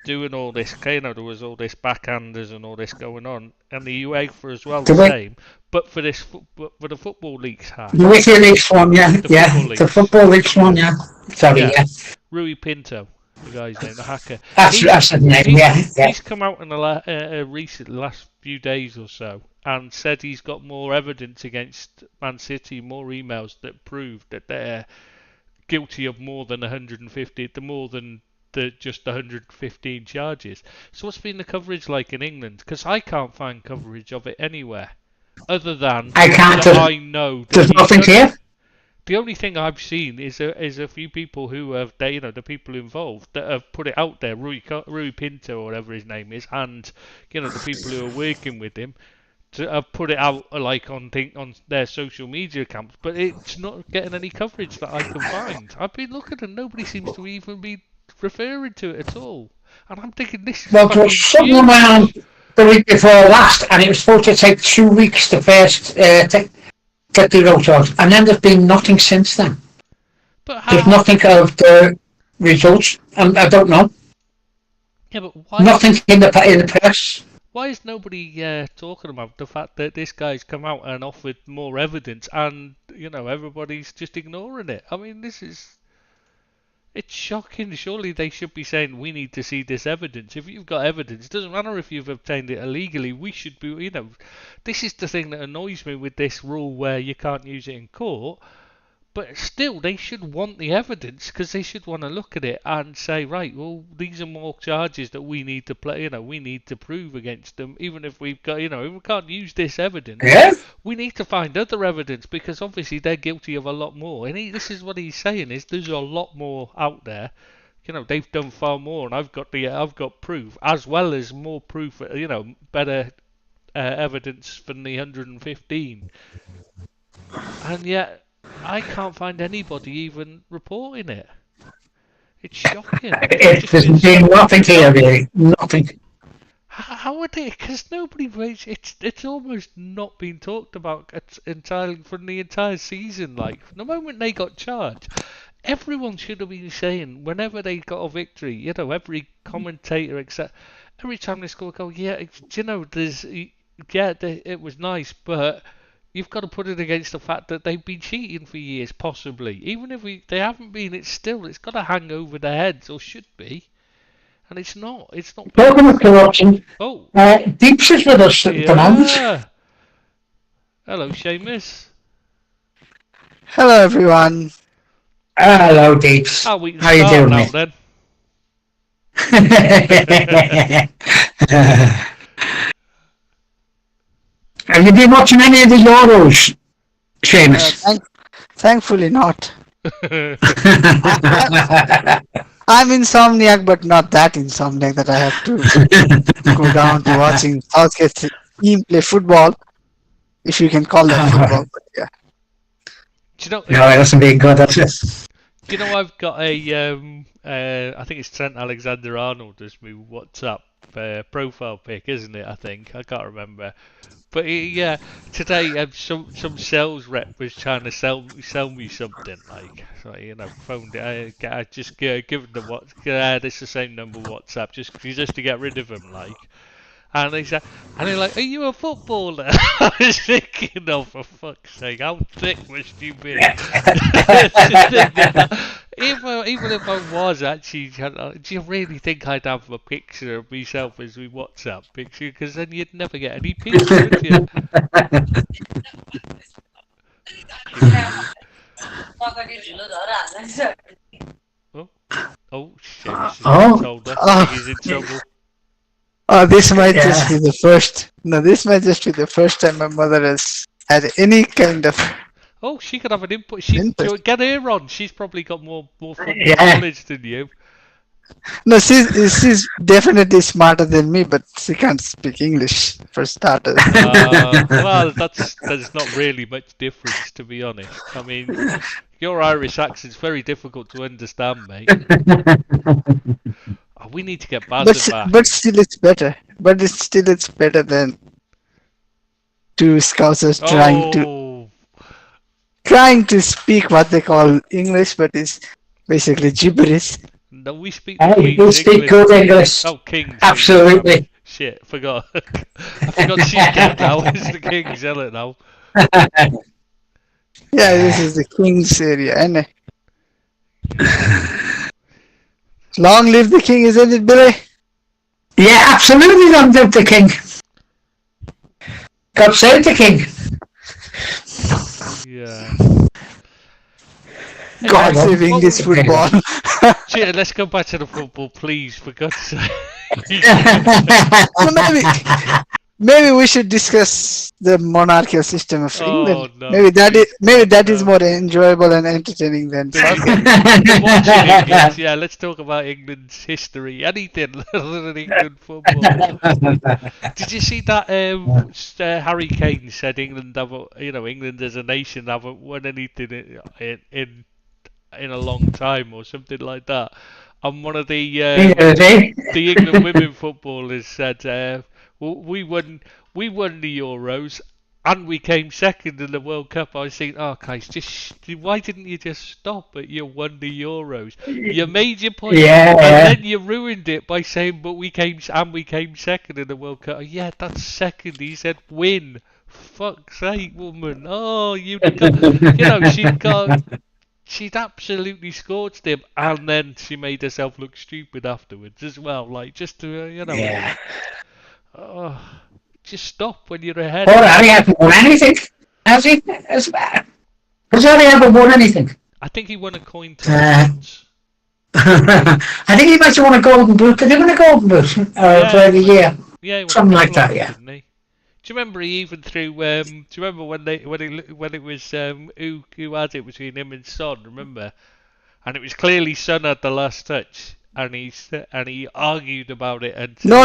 doing all this. There was all this backhanders and all this going on, and the UEFA as well the The, same. But for for the football leaks hack, the WikiLeaks one, yeah, the yeah. football The leaks, Football Leaks one, yeah. Sorry, yeah, yeah. Rui Pinto, the guy's name, the hacker. That's the name, yeah, yeah. He's come out in the last few days or so and said he's got more evidence against Man City, more emails that prove that they're guilty of more than 150, more than just 115 charges. So what's been the coverage like in England? Because I can't find coverage of it anywhere, other than I can't. that I know that There's he's nothing done it. here. The only thing I've seen is a few people who have, the people involved that have put it out there, Rui Pinto or whatever his name is, and the people who are working with him to have put it out like on their social media accounts, but it's not getting any coverage that I can find. I've been looking and nobody seems to even be referring to it at all, and I'm thinking this is Well, there was fucking something around huge. the week before last, and it was supposed to take 2 weeks to first get the results, and then there's been nothing since then. But There's how? nothing of the results, and I don't know. Yeah, but Nothing in the press. why is nobody talking about the fact that this guy's come out and offered more evidence, and everybody's just ignoring it? I mean, it's shocking. Surely they should be saying we need to see this evidence. If you've got evidence, it doesn't matter if you've obtained it illegally. We should be, this is the thing that annoys me with this rule where you can't use it in court. But still, they should want the evidence because they should want to look at it and say, right, well, these are more charges that we need to play. We need to prove against them. Even if we've got, if we can't use this evidence, Yeah. we need to find other evidence because obviously they're guilty of a lot more. And this is what he's saying is there's a lot more out there. They've done far more, and I've got proof as well as more proof. Better evidence than the 115, and yet I can't find anybody even reporting it. It's shocking. It's just There's been been so nothing here, shocking. really. Nothing. How would it? Because nobody raised it's almost not been talked about entirely from the entire season. Like from the moment they got charged, everyone should have been saying whenever they got a victory. You know, every commentator except every time they score a goal. Yeah, you know, it was nice, but you've got to put it against the fact that they've been cheating for years, possibly. Even if they haven't been, it's got to hang over their heads or should be. And it's not. It's not Talking been. of corruption, Oh, Deeps is with us at the moment. yeah. Hello, Seamus. Hello, everyone. Hello, Deeps. Oh, we can How you start doing, now mate? then. Have you been watching any of the Euros, Seamus? Thankfully not. I'm insomniac, but not that insomniac that I have to go down to watching Southgate's team play football, if you can call that football. But yeah. Do you know? No, it hasn't been good, has it? Do you know I've got I think it's Trent Alexander-Arnold as my WhatsApp profile pic, isn't it? I think I can't remember. But yeah, today some sales rep was trying to sell me something like, so you know, phoned it. I just given them it's the same number WhatsApp just to get rid of him like. And they said, and they're like, "Are you a footballer?" I was thinking, "Oh, for fuck's sake, how thick must you be?" Even if I was actually, do you really think I'd have a picture of myself as my WhatsApp picture? Because then you'd never get any peace, would you? Oh, shit! Told us. I think he's in trouble. This might just be the first. No, this might just be the first time my mother has had any kind of. Oh, she could have an input. Get her on. She's probably got more football knowledge than you. No, she's definitely smarter than me, but she can't speak English for starters. Well, there's not really much difference, to be honest. I mean, your Irish accent's very difficult to understand, mate. Oh, we need to get Bazza back. But still, it's better. But it's better than two Scousers trying to speak what they call English, but it's basically gibberish. No, we speak. We speak good English. Oh, Kings. Absolutely. English. Shit, forgot. I forgot she's dead now. It's the Kings, isn't it now? Yeah, this is the King's area, isn't it? Long live the King, isn't it, Billy? Yeah, absolutely. Long live the King. God save the King. Yeah. God save English football. Shit, let's go back to the football, please, for God's sake. Maybe we should discuss the monarchical system of England. No, maybe that is more enjoyable and entertaining than watching England. Yeah, let's talk about England's history. Anything other than England football. Did you see that? Harry Kane said England England as a nation haven't won anything in a long time or something like that. And one of the England women footballers said, we won the Euros and we came second in the World Cup." I was thinking, oh guys, why didn't you just stop at you won the Euros? You made your point, and then you ruined it by saying, "But we came second in the World Cup." Oh, yeah, that's second. He said, "Win." Fuck's sake, woman. Oh, she'd absolutely scorched him, and then she made herself look stupid afterwards as well. Like, just to, Yeah. Just stop when you're ahead. Or Harry hasn't won anything, has he? Has Harry ever won anything? I think he won a coin toss. I think he might have won a golden boot. Did he win a golden boot for the year? Yeah, something like that. Yeah. Do you remember he even threw? Do you remember when it was who had it between him and Son? Remember, and it was clearly Son had the last touch, and he argued about it. And no,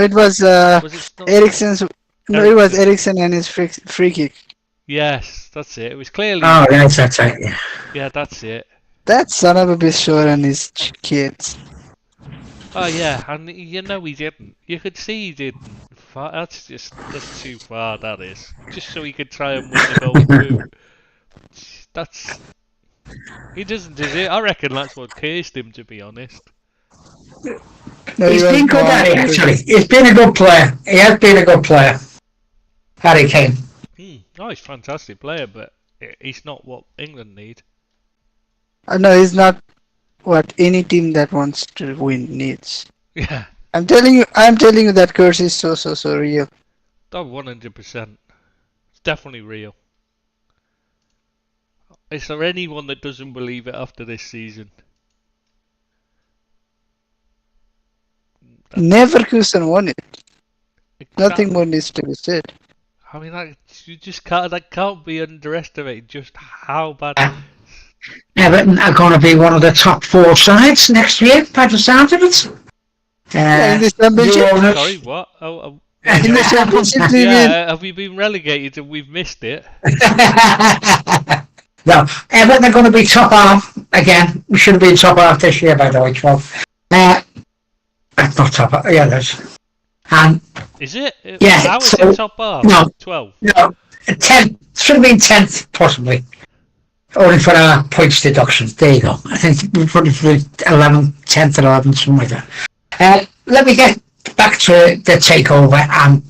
it was Eriksen's. No, it was Eriksen and his free kick. Yes, that's it. It was clearly. Oh, yes, that's right. Yeah. Yeah, that's it. That son of a bitch and his kids. Oh yeah, and he didn't. You could see he didn't. That's too far. That is just so he could try and win the Golden Boot. That's he doesn't deserve. I reckon that's what cursed him, to be honest. No, he He's was been good born at it, to- actually. He's been a good player. He has been a good player. Harry Kane. Oh, he's a fantastic player, but he's not what England need. No, he's not what any team that wants to win needs. Yeah, I'm telling you that curse is so real. that 100%. It's definitely real. Is there anyone that doesn't believe it after this season? Neverkusen won it. Nothing Exactly. more needs to be said. I mean, you just can't. That can't be underestimated. Just how bad. Everton are going to be one of the top 4 sides next year, by the sound of it. Yeah, in the championship. Sorry, what? Oh, In the championship, they win. yeah. Have we been relegated and we've missed it? No, Everton are going to be top half again. We should have been top half this year, by the way, 12. Not top half, yeah, that's. And Is it? Yeah, How is so- it top half? no. 12. no, 10th, should have been 10th, possibly. Only for our points deductions. There you go. I think we're probably 11th, 10th or 11th, something like that. Let me get back to the takeover and,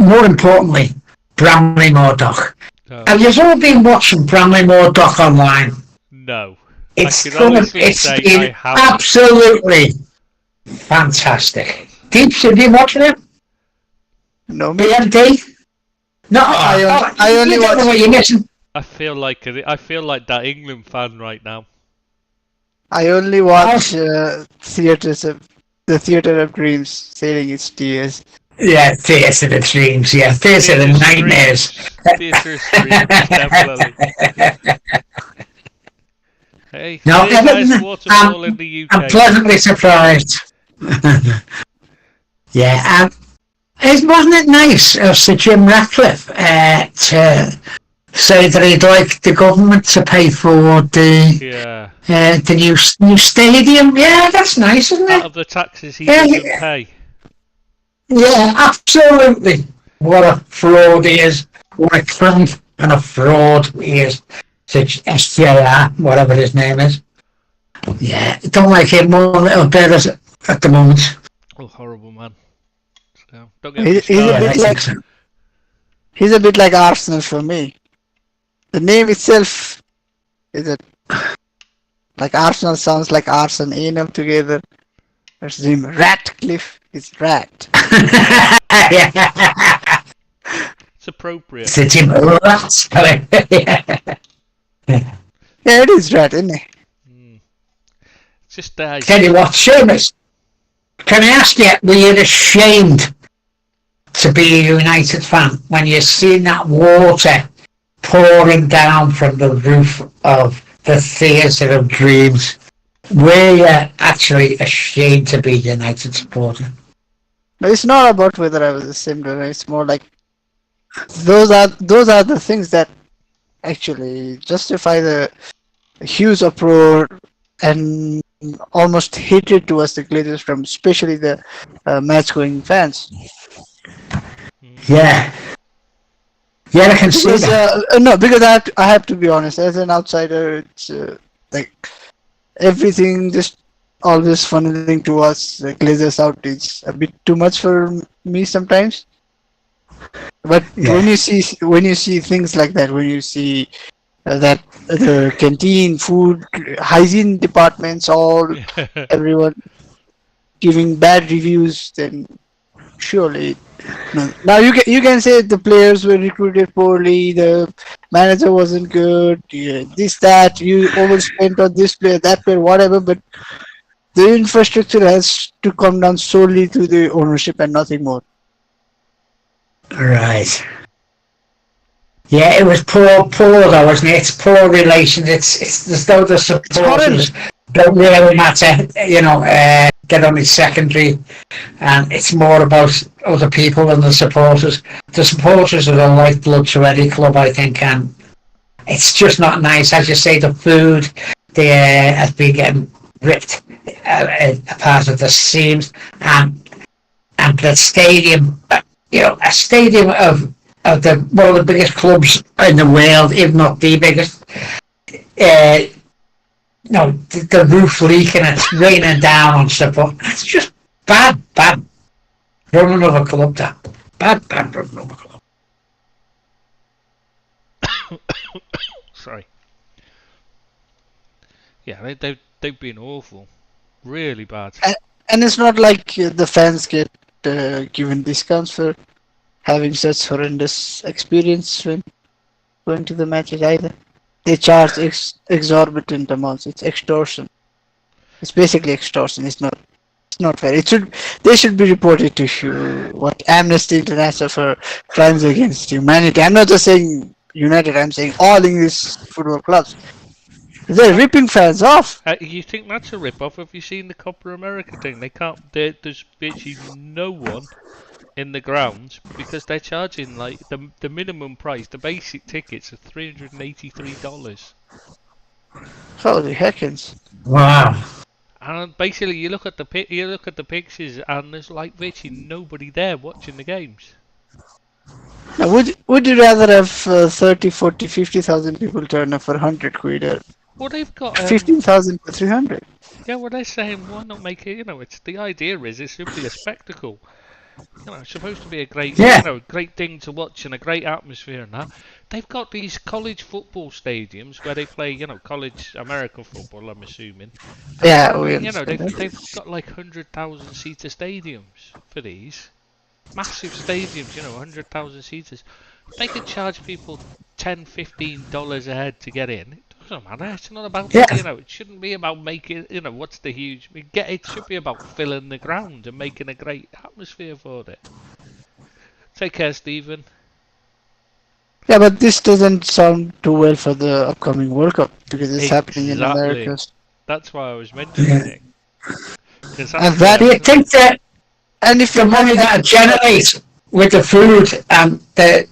more importantly, Bramley Moordock. No. Have you all been watching Bramley Moordock online? No. It's I can honestly it's say I been haven't. absolutely fantastic. Deeps, have you watching it? No, mate. BMD? No, I only you don't know watch- what you're missing. I feel like that England fan right now. I only watch the Theatre of Dreams, Sailing Its Tears. Yeah, Theatre of the Dreams, yeah. Theatre of the Nightmares. Theatre of Dreams, definitely. Hey, No, third highest Everton, waterfall in the I'm UK. pleasantly surprised. Yeah, wasn't it nice of Sir Jim Ratcliffe to say that he'd like the government to pay for the Yeah. the new stadium? Yeah, that's nice, isn't Out it? of the taxes he Yeah, doesn't yeah. pay. Yeah, absolutely. What a fraud he is. What a crank and a fraud he is. Such SJR, whatever his name is. Yeah, don't like him one little bit at the moment. Oh, horrible man. So, don't get me He's a Yeah, started. bit I think like so. he's a bit like Arsenal for me. The name itself is it like Arsenal sounds like arse and anal together. There's him Ratcliffe is rat. Yeah. It's appropriate. It's a Jim Rats. Yeah, it is rat, isn't it? It's just Tell you what, Seamus, can I ask you, were you ashamed to be a United fan when you seen that water pouring down from the roof of the Theatre of Dreams? Were you actually ashamed to be a United supporter? No, it's not about whether I was ashamed or not. It's more like those are the things that actually justify the huge uproar and almost hatred towards the Glazers from especially the match-going fans. Yeah. Yeah, I can see Because, that. no, because I have to be honest. As an outsider, it's like everything just always funneling towards the Glazers out is a bit too much for me sometimes. But Yeah. when you see things like that, when you see that the canteen, food, hygiene departments, all everyone giving bad reviews, then surely. No. Now you can say the players were recruited poorly, the manager wasn't good, this that you overspent on this player, that player, whatever. But the infrastructure has to come down solely to the ownership and nothing more. Right. Yeah, it was poor though, wasn't it? It's poor relations. It's as though the supporters don't really matter, get only secondary, and it's more about other people than the supporters. The supporters are the lifeblood to any club, I think, and it's just not nice. As you say, the food has been getting ripped a part of the seams, and the stadium, a stadium of the one of the biggest clubs in the world, if not the biggest. The roof leaking, it's raining down on stuff. It's just bad. Run another club, that bad. Run another club. Sorry. Yeah, they've been awful, really bad. And it's not like the fans get given discounts for having such horrendous experience when going to the matches either. They charge exorbitant amounts. It's extortion. It's basically extortion. It's not fair. They should be reported to what Amnesty International for crimes against humanity. I'm not just saying United. I'm saying all English football clubs. They're ripping fans off. You think that's a rip-off? Have you seen the Copa America thing? There's virtually no one in the grounds because they're charging like the minimum price. The basic tickets are $383. Holy heckins! Wow. And basically, you look at the pictures, and there's like virtually nobody there watching the games. Now, would you rather have 30, 40, 50,000 people turn up for 100 quid or Well, they've got 15,000 for 300? Yeah, well, they're saying why not make it? It's the idea is it should be a spectacle. It's supposed to be a great, great thing to watch and a great atmosphere and that. They've got these college football stadiums where they play, college American football. I'm assuming. Yeah, we understand that. They've got like 100,000 seater stadiums for these massive stadiums. 100,000 seaters. They could charge people $10, $15 a head to get in. It doesn't matter. It's not about it shouldn't be about making what's the huge. It should be about filling the ground and making a great atmosphere for it. Take care, Stephen. Yeah, but this doesn't sound too well for the upcoming World Cup because it's happening in America. That's why I was mentioning it. And do you think that if the money that it generates with the food and the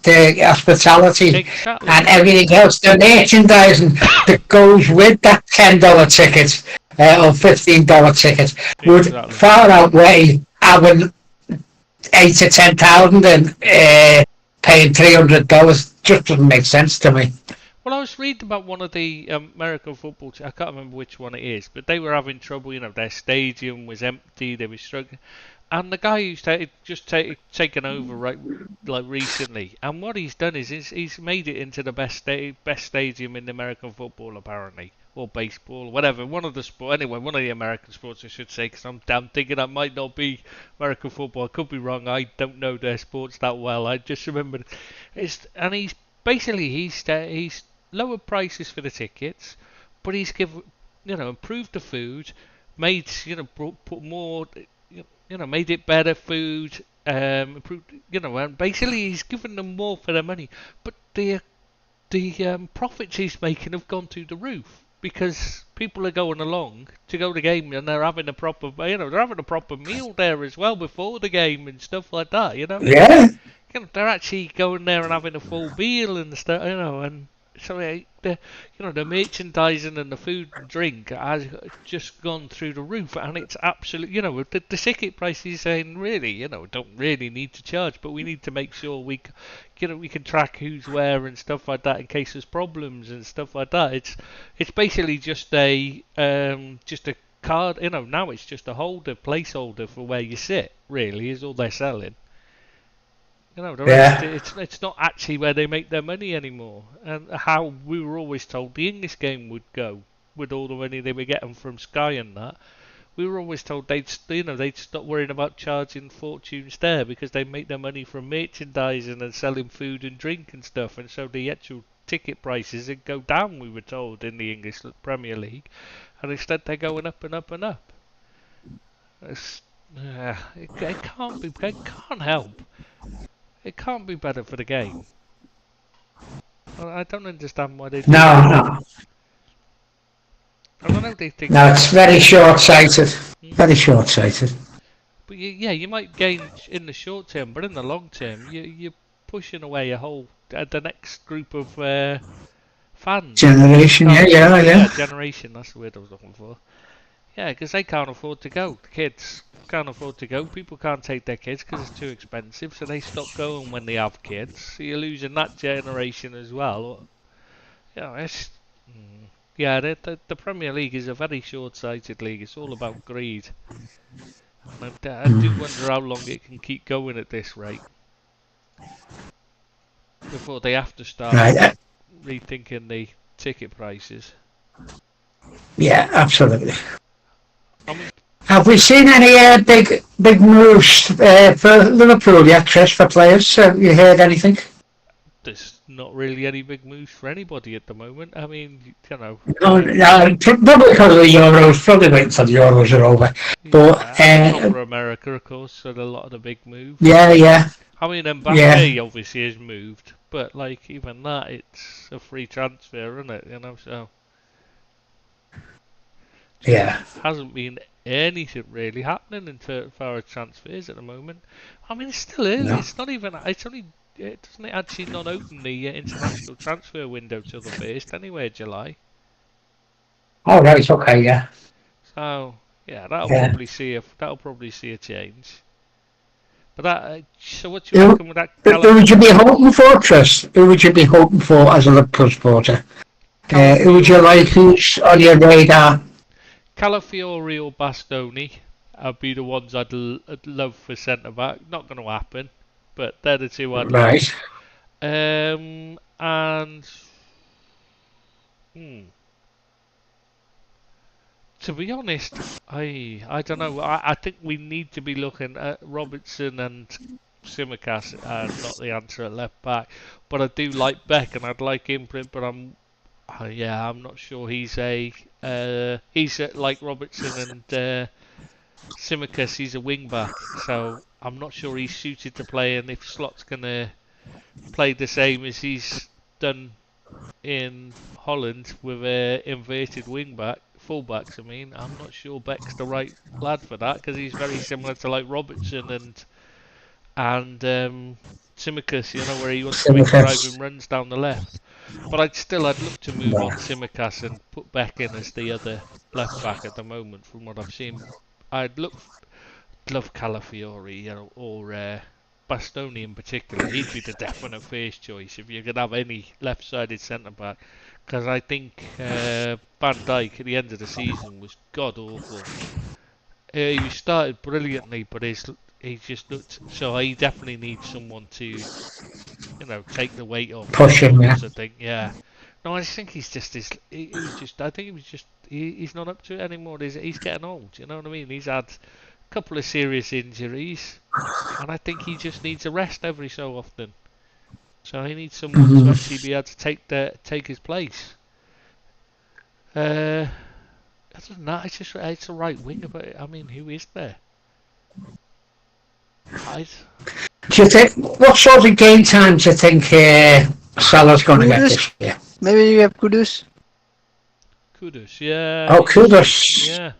hospitality and everything else, the merchandising that goes with that $10 ticket or $15 ticket would far outweigh having 8 to 10,000 and paying $300. Just doesn't make sense to me. Well, I was reading about one of the American football teams. I can't remember which one it is, but they were having trouble. Their stadium was empty. They were struggling. And the guy who's taken over like recently, and what he's done is he's made it into the best stadium in American football apparently, or baseball, whatever. One of the American sports I should say, because I'm thinking that might not be American football. I could be wrong. I don't know their sports that well. I just remember he's lowered prices for the tickets, but he's improved the food, made put more. Made it better food, improved, and basically he's given them more for their money. But the profits he's making have gone through the roof because people are going along to go to the game and they're having a proper, meal there as well before the game and stuff like that. Yeah. They're actually going there and having a full meal and stuff. And so the merchandising and the food and drink has just gone through the roof, and it's absolutely, the ticket price is saying really, don't really need to charge, but we need to make sure we can track who's where and stuff like that in case there's problems and stuff like that. It's basically just a card, now it's just a placeholder for where you sit. Really, is all they're selling. It's not actually where they make their money anymore, and how we were always told the English game would go with all the money they were getting from Sky and that. We were always told they'd stop worrying about charging fortunes there because they make their money from merchandising and selling food and drink and stuff, and so the actual ticket prices would go down. We were told in the English Premier League, and instead they're going up and up and up. It can't be. It can't help. It can't be better for the game. I don't understand why they do No. I don't know if they think... No, it's very short-sighted. Very short-sighted. But you might gain in the short term, but in the long term, you're pushing away the next group of fans. Generation, yeah. Generation, that's the word I was looking for. Yeah, because they can't afford to go. The kids can't afford to go. People can't take their kids because it's too expensive, so they stop going when they have kids. So you're losing that generation as well. Yeah, it's yeah. The Premier League is a very short-sighted league. It's all about greed. And I do wonder how long it can keep going at this rate before they have to start Right. rethinking the ticket prices. Yeah, absolutely. I mean, Have we seen any big moves for Liverpool yet, Chris, for players? Have you heard anything? there's not really any big moves for anybody at the moment. I mean, you know, No, no, probably because of the Euros. Probably waiting until the Euros are over. But yeah, and the Copa America, of course, so a lot of the big moves. yeah. I mean, Yeah. Mbappe obviously has moved, but like even that, it's a free transfer, isn't it? You know, so there Yeah. hasn't been anything really happening in far as transfers at the moment. I mean, it's still early. No. It's not even. It's only. Doesn't it actually not open the international transfer window till the first anyway, July? All right. Okay. Yeah. So yeah, Yeah. that'll probably see a change. But that. So what do you Who, reckon with that who would you be hoping for, Chris? Who would you be hoping for as a Liverpool supporter? Who would you like? Calafiori? Who's on your radar? Calafiori or Bastoni would be the ones I'd love for centre back. Not going to happen, but they're the two I'd Right. like. And to be honest, I don't know. I think we need to be looking at Robertson and Simicast as not the answer at left back. But I do like Beck and I'd like him, but I'm not sure he's like Robertson and Simicast. He's a wing back, so I'm not sure he's suited to play. And if Slot's gonna play the same as he's done in Holland with a inverted wing back, fullbacks. I mean, I'm not sure Beck's the right lad for that because he's very similar to like Robertson and Tsimikas, you know, where he wants to make driving runs down the left. But I'd look to move on Tsimikas and put Beck in as the other left back at the moment. From what I've seen, love Calafiori, you know, or Bastoni in particular. He'd be the definite first choice if you could have any left-sided centre back. Because I think Van Dijk at the end of the season was god awful. He started brilliantly, but he just looked. So he definitely needs someone to, you know, take the weight off his shoulders. I think, yeah. No, I think he's just I think he was just. He's not up to it anymore. He's getting old. You know what I mean? He's had a couple of serious injuries, and I think he just needs a rest every so often. So he needs someone to actually be able to take his place. Other than that, it's a right winger, but I mean, who is there? Do you think what sort of game time do you think Salah's going to get this year? Maybe you have Kudus. Kudus, yeah. Oh, Kudus. Yeah.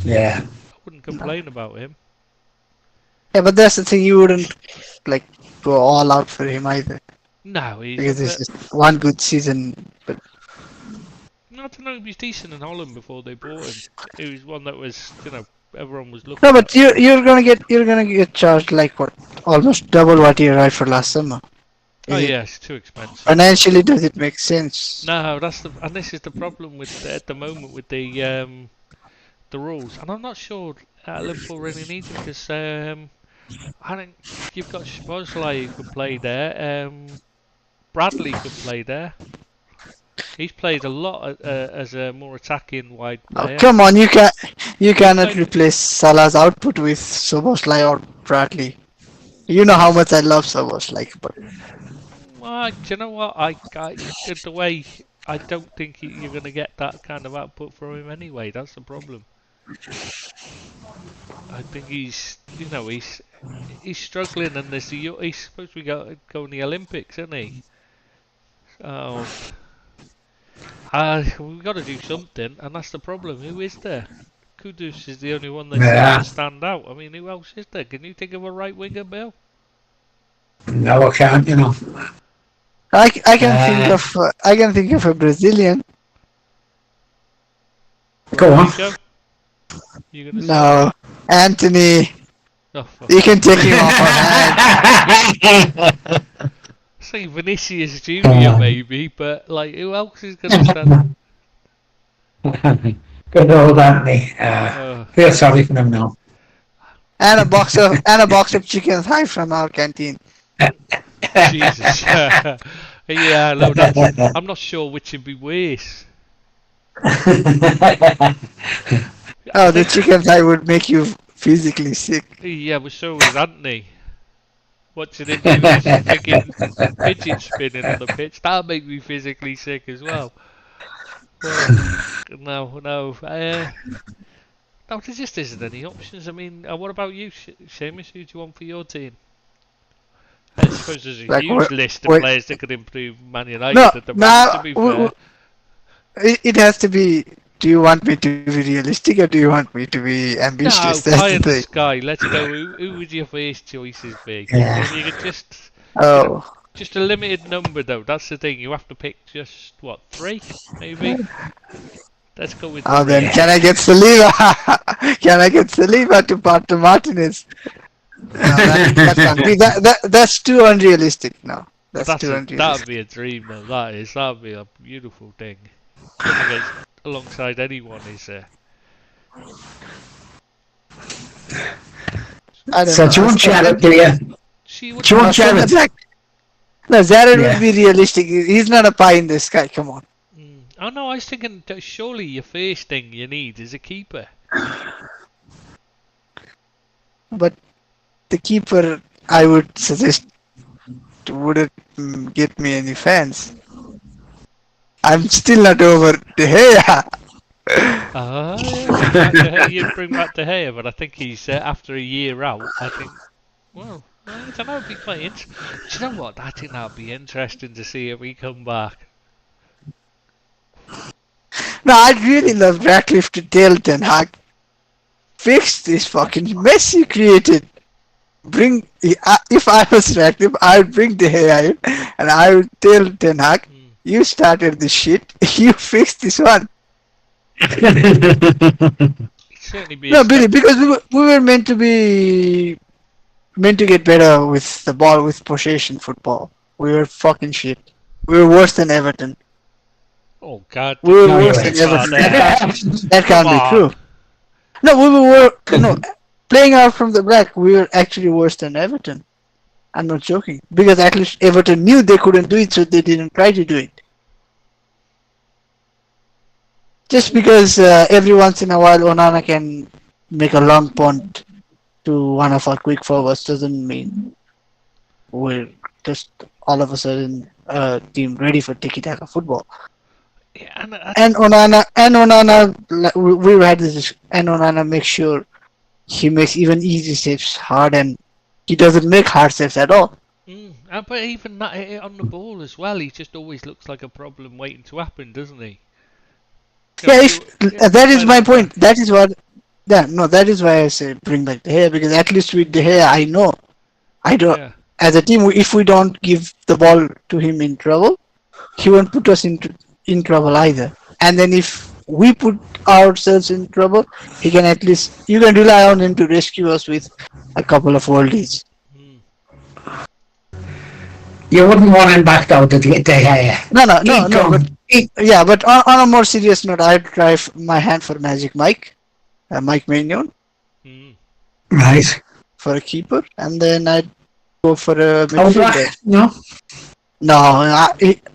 Yeah. I wouldn't complain about him. Yeah, but that's the thing. You wouldn't like go all out for him either. No, because it's just one good season. But I don't know. He was decent in Holland before they bought him. He was one that was, you know, everyone was looking. No, but you're gonna get charged like what, almost double what you arrived for last summer. Yeah, it's too expensive. Financially, does it make sense? No, and this is the problem with at the moment with the rules, and I'm not sure Liverpool really need him because I think you've got Szoboszlai who could play there. Bradley could play there. He's played a lot as a more attacking wide player. Oh, come on, you cannot replace Salah's output with Szoboszlai or Bradley. You know how much I love Szoboszlai, but well, do you know what? The way I don't think you're going to get that kind of output from him anyway. That's the problem. I think he's struggling, and he's supposed to be going the Olympics, isn't he? So we've got to do something, and that's the problem. Who is there? Kudus is the only one that seems to stand out. I mean, who else is there? Can you think of a right winger, Bill? No, I can't. You know. I can think of a Brazilian. Go Go on. Joe? You gonna say? No, Anthony, Oh, fuck. you can take him off our hands. Say Vinicius Junior maybe, but like who else is gonna stand? Good old Anthony. Feel sorry for him now. And a box of chicken thigh from our canteen. Jesus. Yeah, no, that's. I'm not sure which would be worse. Oh, the chicken thigh would make you physically sick. Yeah, but so was Anthony. Watching him do his freaking fidget spinning on the pitch, that'll make me physically sick as well. No. No, there just isn't any options. I mean, what about you, Seamus? Who do you want for your team? I suppose there's a huge list of players that could improve Man United at the moment, to be fair. It has to be. Do you want me to be realistic or do you want me to be ambitious? No, pie in the sky. Let's go. Who would your first choices be? If you could just, just a limited number though. That's the thing. You have to pick just what, 3, maybe. Let's go with. Oh, then can I get Saliba? Can I get Saliba to part to Martinez? No, that can't be. That's too unrealistic. No, that's too unrealistic. That'd be a dream, though. That'd be a beautiful thing. Alongside anyone, is there? So do you want Jared, do you? Do you want Jared? No, Jared would be realistic. He's not a pie in the sky. Come on. Oh no, I was thinking surely your first thing you need is a keeper. But the keeper, I would suggest, wouldn't get me any fans. I'm still not over De Gea. You'd bring back De Gea, but I think he's after a year out. I think, well, I don't know. It'd be quite interesting. Do you know what? I think that'd be interesting to see if he come back. No, I'd really love Ratcliffe to tell Ten Hag, fix this fucking mess you created. If I was Ratcliffe, I would bring De Gea in, and I would tell Ten Hag, you started this shit. You fixed this one. No, Billy, because we were meant to get better with the ball, with possession football. We were fucking shit. We were worse than Everton. Oh God! We were worse than Everton. That can't be true. No, we were playing out from the back. We were actually worse than Everton. I'm not joking, because at least Everton knew they couldn't do it, so they didn't try to do it. Just because every once in a while Onana can make a long punt to one of our quick forwards doesn't mean we're just all of a sudden a team ready for tiki-taka football. Yeah, and Onana, we had this, and Onana makes sure he makes even easy saves hard, and he doesn't make hard saves at all. But even that on the ball as well, he just always looks like a problem waiting to happen, doesn't he? Yeah, that is my point. That is what. Yeah, no, that is why I say bring back De Gea, because at least with De Gea, I don't. As a team, if we don't give the ball to him in trouble, he won't put us in trouble either. And then if we put ourselves in trouble, you can rely on him to rescue us with a couple of worldies. You wouldn't want him back though, De Gea. No. But on a more serious note, I'd try my hand for Magic Mike, Mike Maignan. Right. For a keeper, and then I'd go for a midfielder. No,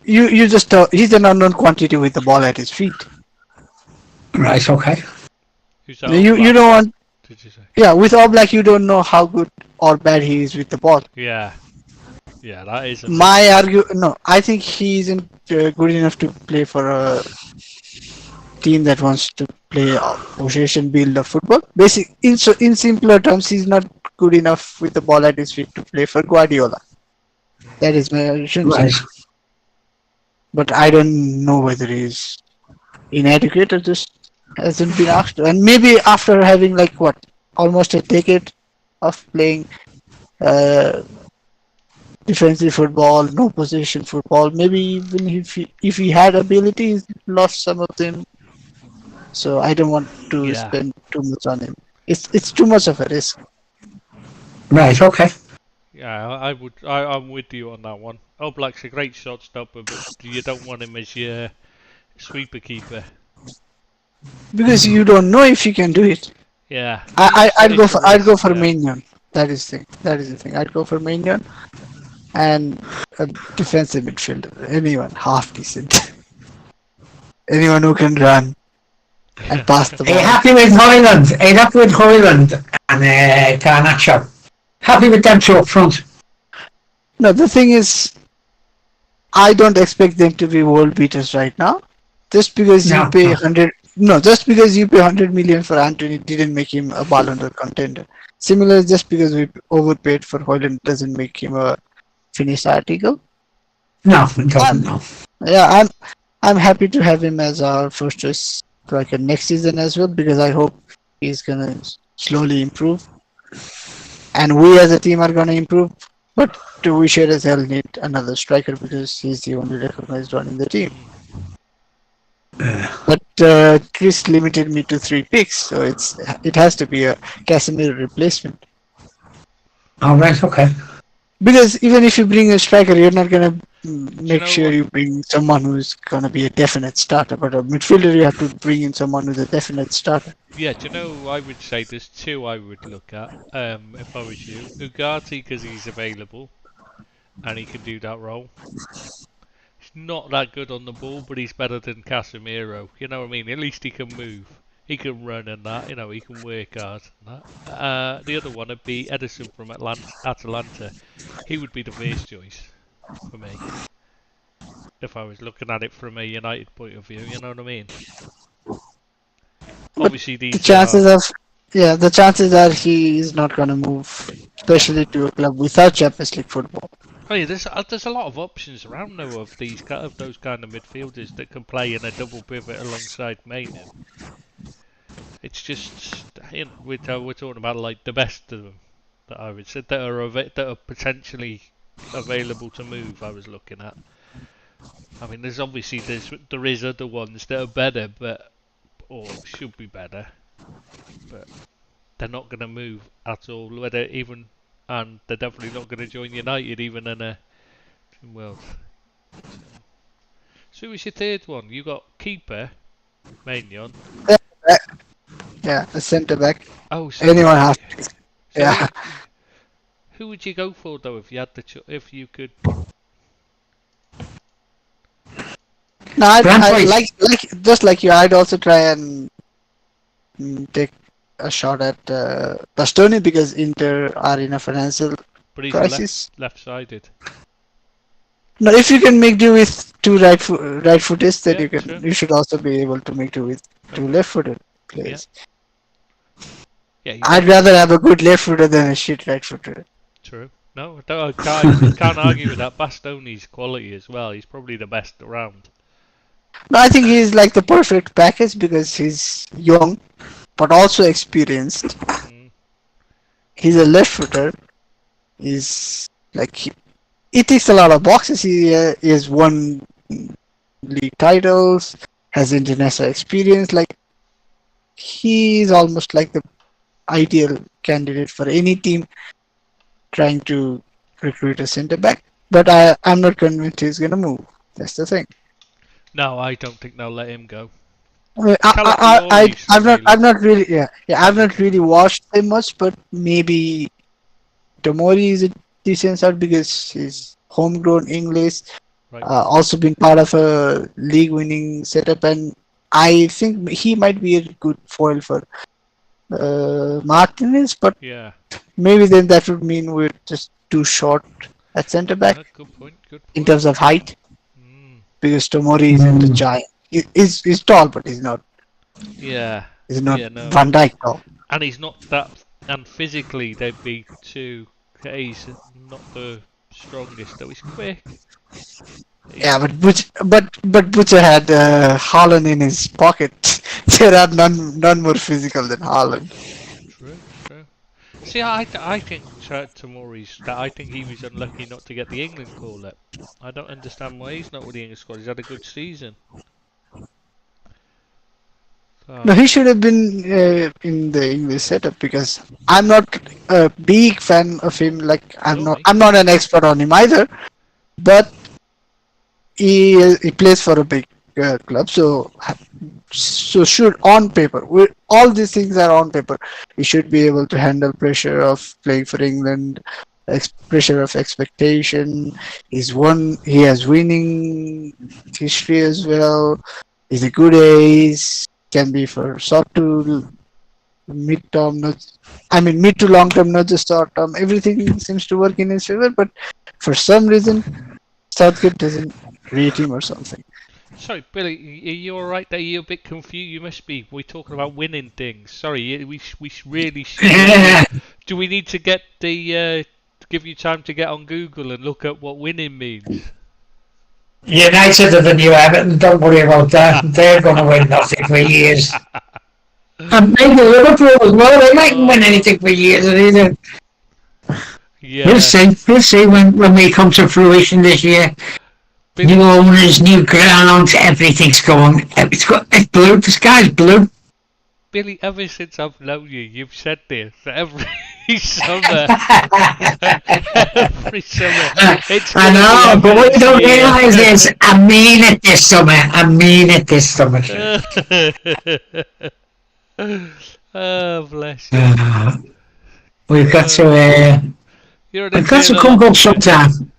you just he's an unknown quantity with the ball at his feet. Right. Okay. You don't want. Did you say? Yeah, with Oblak, you don't know how good or bad he is with the ball. Yeah, that is. I think he isn't good enough to play for a team that wants to play possession build of football. In simpler terms, he's not good enough with the ball at his feet to play for Guardiola. That is my assumption. Right. But I don't know whether he's inadequate or just hasn't been asked. And maybe after having almost a decade of playing defensive football, no possession football, maybe even if he had abilities, lost some of them so I don't want to Yeah. spend too much on him. It's too much of a risk. Right, okay. Yeah, I'm with you on that one. Oblak's a great shot stopper, but you don't want him as your sweeper keeper. Because you don't know if you can do it. Yeah, it's a I'd go risk. for Yeah, Maignan. That is the thing. That is the thing. I'd go for Maignan and a defensive midfielder. Anyone half decent. Anyone who can run and yeah, pass the Are you ball. happy with Hoyland? Are you happy with Hoyland and Garnacho? Happy with them two up front? No, the thing is, I don't expect them to be world beaters right now. Just because you No, pay no. 100, no, just because you pay 100 million for Anthony didn't make him a Ballon d'Or contender. Similar, just because we overpaid for Hoyland doesn't make him a finished article. No, it I'm, doesn't, no. yeah, I'm happy to have him as our first choice striker next season as well because I hope he's gonna slowly improve and we as a team are gonna improve. But we sure as hell need another striker because he's the only recognized one in the team. But Chris limited me to 3 picks, so it has to be a Casemiro replacement. All right, okay. Because even if you bring a striker, you're not gonna Do you make know sure what? you bring someone who's gonna be a definite starter. But a midfielder, you have to bring in someone who's a definite starter. Yeah, do you know? I would say there's two I would look at. If I was you, Ugarte because he's available and he can do that role. He's not that good on the ball, but he's better than Casemiro. You know what I mean? At least he can move. He can run and that. You know, he can work hard and that. The other one would be Edison from Atalanta. He would be the first choice for me if I was looking at it from a United point of view. You know what I mean? But Obviously, the these are chances of the chances are he is not gonna move, yeah. especially to a club without Champions League football. Oh yeah, there's a lot of options around though of those kind of midfielders that can play in a double pivot alongside Maynard. It's just we're talking about like the best of them that I would say that are potentially available to move. I was looking at. I mean, there is other ones that are better, but or should be better, but they're not going to move at all. Whether even and they're definitely not going to join United even in a well. So who was your third one? You got keeper, Maignan. Uh, Yeah, a centre back. Oh, centre Anyone back. has to. So Yeah. who would you go for though if you had if you could? No, Grand I choice. like just like you. I'd also try and take a shot at Bastoni because Inter are in a financial But he's a crisis. left-sided. No, if you can make do with two right footers, then Yeah, true. you should also be able to make do with two Okay. left footed Yeah. players. Yeah, he's I'd definitely rather have a good left footer than a shit right footer. true. No, I can't argue with that. Bastoni's quality as well. He's probably the best around. No, I think he's like the perfect package because he's young but also experienced. Mm, He's a left footer. He's like he ticks a lot of boxes. He has won league titles, has international experience. Like he's almost like the ideal candidate for any team trying to recruit a centre back. But I'm not convinced he's gonna move. That's the thing. no, I don't think they'll let him go. I mean, Calafiori's I've available. not really, yeah, I've not really watched him much, but maybe Tomori is a decent start because he's homegrown English, Right. also been part of a league-winning setup, and I think he might be a good foil for Martinez, but Yeah. maybe then that would mean we're just too short at centre back Good point. Good in point. terms of height Mm, because Tomori isn't a giant. He's tall, but yeah. he's not Yeah. No. Van Dijk tall. And he's not that. And physically, they'd be too. He's not the strongest, though. He's quick. Yeah, but Butcher had Haaland in his pocket. There are none more physical than Haaland. True. True. See, I think Tomori's that. I think he was unlucky not to get the England call up. I don't understand why he's not with the English squad. He's had a good season. No, he should have been in the English setup because I'm not a big fan of him. Like Nor me. I'm not an expert on him either. But he plays for a big club, so should on paper. All these things are on paper. He should be able to handle pressure of playing for England, pressure of expectation. He has winning history as well. He's a good ace. Can be for short to mid term, not I mean mid to long term, not just short term. Everything seems to work in his favor, but for some reason Southgate doesn't rate him or something. Sorry, Billy, are you alright there? You're a bit confused. You must be. We're talking about winning things. Sorry, we really should. Do we need to get the give you time to get on Google and look at what winning means? United are the new Everton, don't worry about that. They're going to win nothing for years. And maybe Liverpool as well, they mightn't win anything for years either. Yeah. We'll see when we come to fruition this year. Billy, New owners, new grounds, everything's going. It's blue, the sky's blue. Billy, ever since I've known you, you've said this every summer. Every summer. I know, but what you don't realise is I mean it this summer. Oh, bless you. We've got to come up sometime.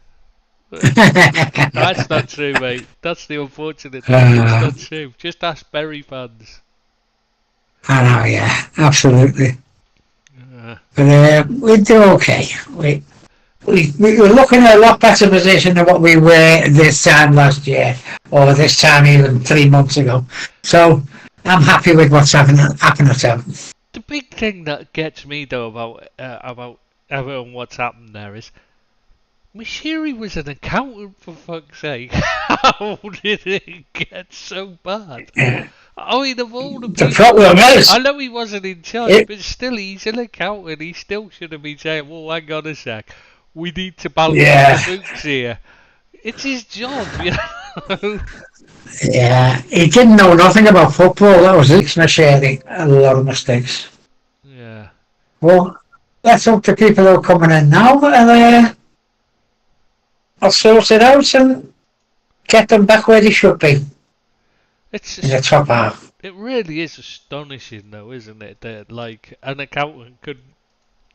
That's not true, mate. That's the unfortunate thing. It's not true. Just ask Berry fans. I know, yeah, absolutely. But we do okay. We were looking at a lot better position than what we were this time last year, or this time even 3 months ago. So I'm happy with what's happening at Everton. The big thing that gets me though about Everton, what's happened there is, Mishiri was an accountant, for fuck's sake. How did it get so bad? I mean, of all the people, The problem is, I know he wasn't in charge, but still, he's an accountant. He still should have been saying, "Well, hang on a sec, we need to balance the books here." It's his job, you know. yeah, he didn't know nothing about football. That was it. Mishiri, a lot of mistakes. Yeah. Well, let's hope the people who are coming in now and I'll sort it out and get them back where they should be. It's in the top half. It really is astonishing, though, isn't it, that like an accountant could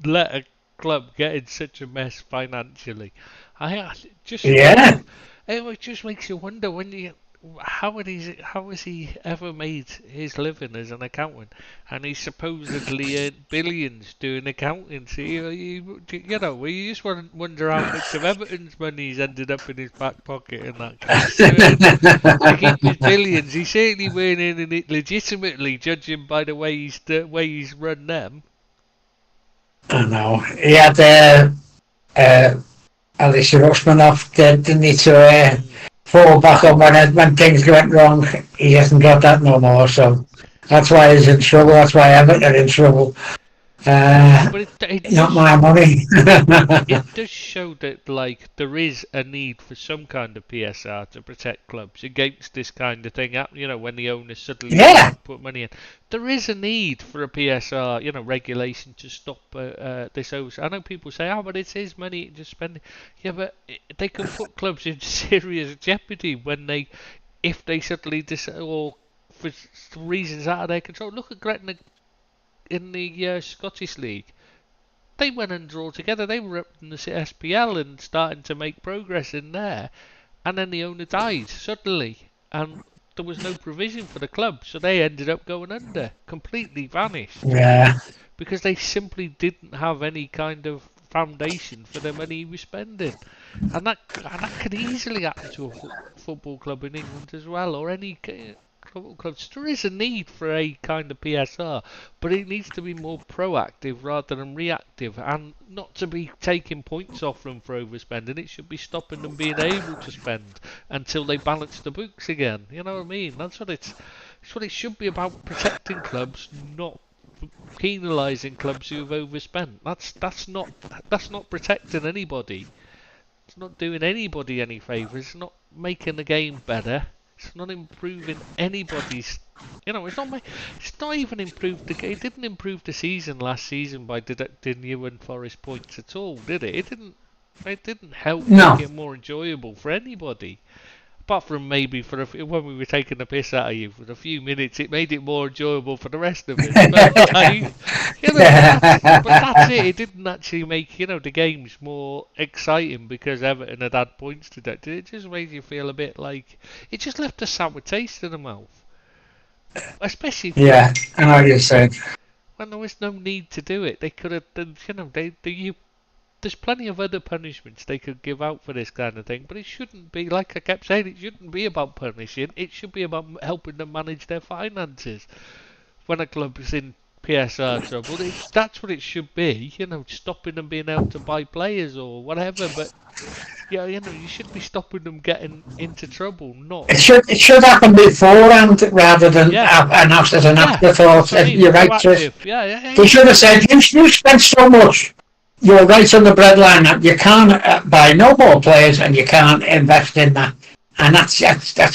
let a club get in such a mess financially. It just makes you wonder how has he ever made his living as an accountant? And he's supposedly earned billions doing accountancy. You just wonder how much of Everton's money's ended up in his back pocket in that case. To keep his billions, he certainly weren't earning it legitimately, judging by the way he's run them. I know. He had Alicia Rusmanoff, didn't he, to fall back on when things went wrong. He hasn't got that no more, so that's why he's in trouble. That's why Everton are in trouble. But it not my money. It does show that like there is a need for some kind of PSR to protect clubs against this kind of thing. You know, when the owners suddenly put money in, there is a need for a PSR, regulation to stop this. I know people say, "Oh, but it's his money, just spend it." Yeah, but they can put clubs in serious jeopardy if they suddenly or for reasons out of their control. Look at Gretna in the Scottish League. They went and drew together. They were up in the SPL and starting to make progress in there, and then the owner died suddenly, and there was no provision for the club, so they ended up going under, completely vanished. Yeah. Because they simply didn't have any kind of foundation for the money he was spending, and that could easily happen to a football club in England as well, or any clubs. There is a need for a kind of PSR, but it needs to be more proactive rather than reactive, and not to be taking points off them for overspending. It should be stopping them being able to spend until they balance the books again. You know what I mean? That's what it should be about, protecting clubs, not penalising clubs who have overspent. That's not protecting anybody. It's not doing anybody any favours. It's not making the game better. It's not improving anybody's. It's not even improved the game. It didn't improve the season last season by deducting you and Forest points at all, did it? It didn't. It didn't help No. make it more enjoyable for anybody. Apart from maybe when we were taking the piss out of you for a few minutes, it made it more enjoyable for the rest of us. But like, but that's it. It didn't actually make the games more exciting because Everton had points deducted. It just made you feel a bit like it just left a sour taste in the mouth, especially Yeah, I know what you're saying. when there was no need to do it. They could have done, there's plenty of other punishments they could give out for this kind of thing, but it shouldn't be, like I kept saying, it shouldn't be about punishing. It should be about helping them manage their finances. When a club is in PSR trouble, that's what it should be. Stopping them being able to buy players or whatever. But you should be stopping them getting into trouble, not. It should happen beforehand rather than Yeah. as an Yeah, afterthought. that's what I mean. You're right, Chris. Proactive. Yeah. They should have said, you spent so much. You're right on the breadline that you can't buy no more players and you can't invest in that. And that's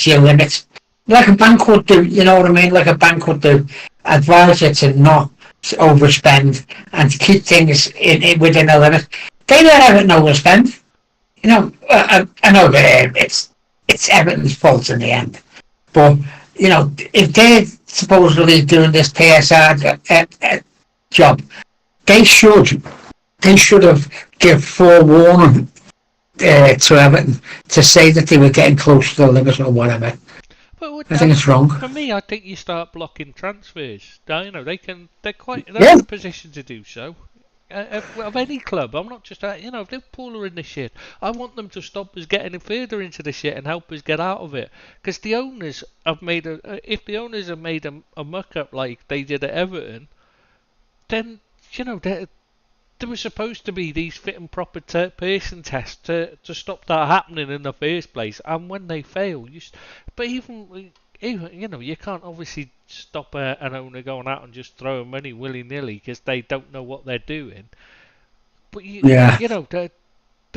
your limit. Like a bank would do, you know what I mean? Like a bank would do. Advise you to not overspend and to keep things within a limit. They let Everton overspend. I know that it's Everton's fault in the end. But, if they're supposedly doing this PSR job, they should have give forewarning to Everton to say that they were getting close to the limit or whatever. But I think it's wrong. For me, I think you start blocking transfers. They're in Yeah. a position to do so. Of any club, I'm not just if Liverpool are in this shit, I want them to stop us getting further into the shit and help us get out of it. Because the owners have made if the owners have made a muck up like they did at Everton, then there was supposed to be these fit and proper person tests to stop that happening in the first place. And when they fail, but even you can't obviously stop an owner going out and just throwing money willy nilly because they don't know what they're doing. But the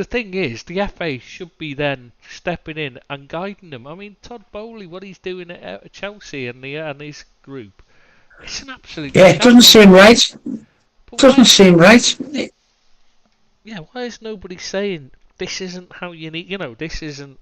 thing is, the FA should be then stepping in and guiding them. I mean, Todd Bowley, what he's doing at Chelsea and his group, it's an absolute. Yeah, it doesn't seem right. Doesn't seem right. Yeah, why is nobody saying this isn't how you need? This isn't.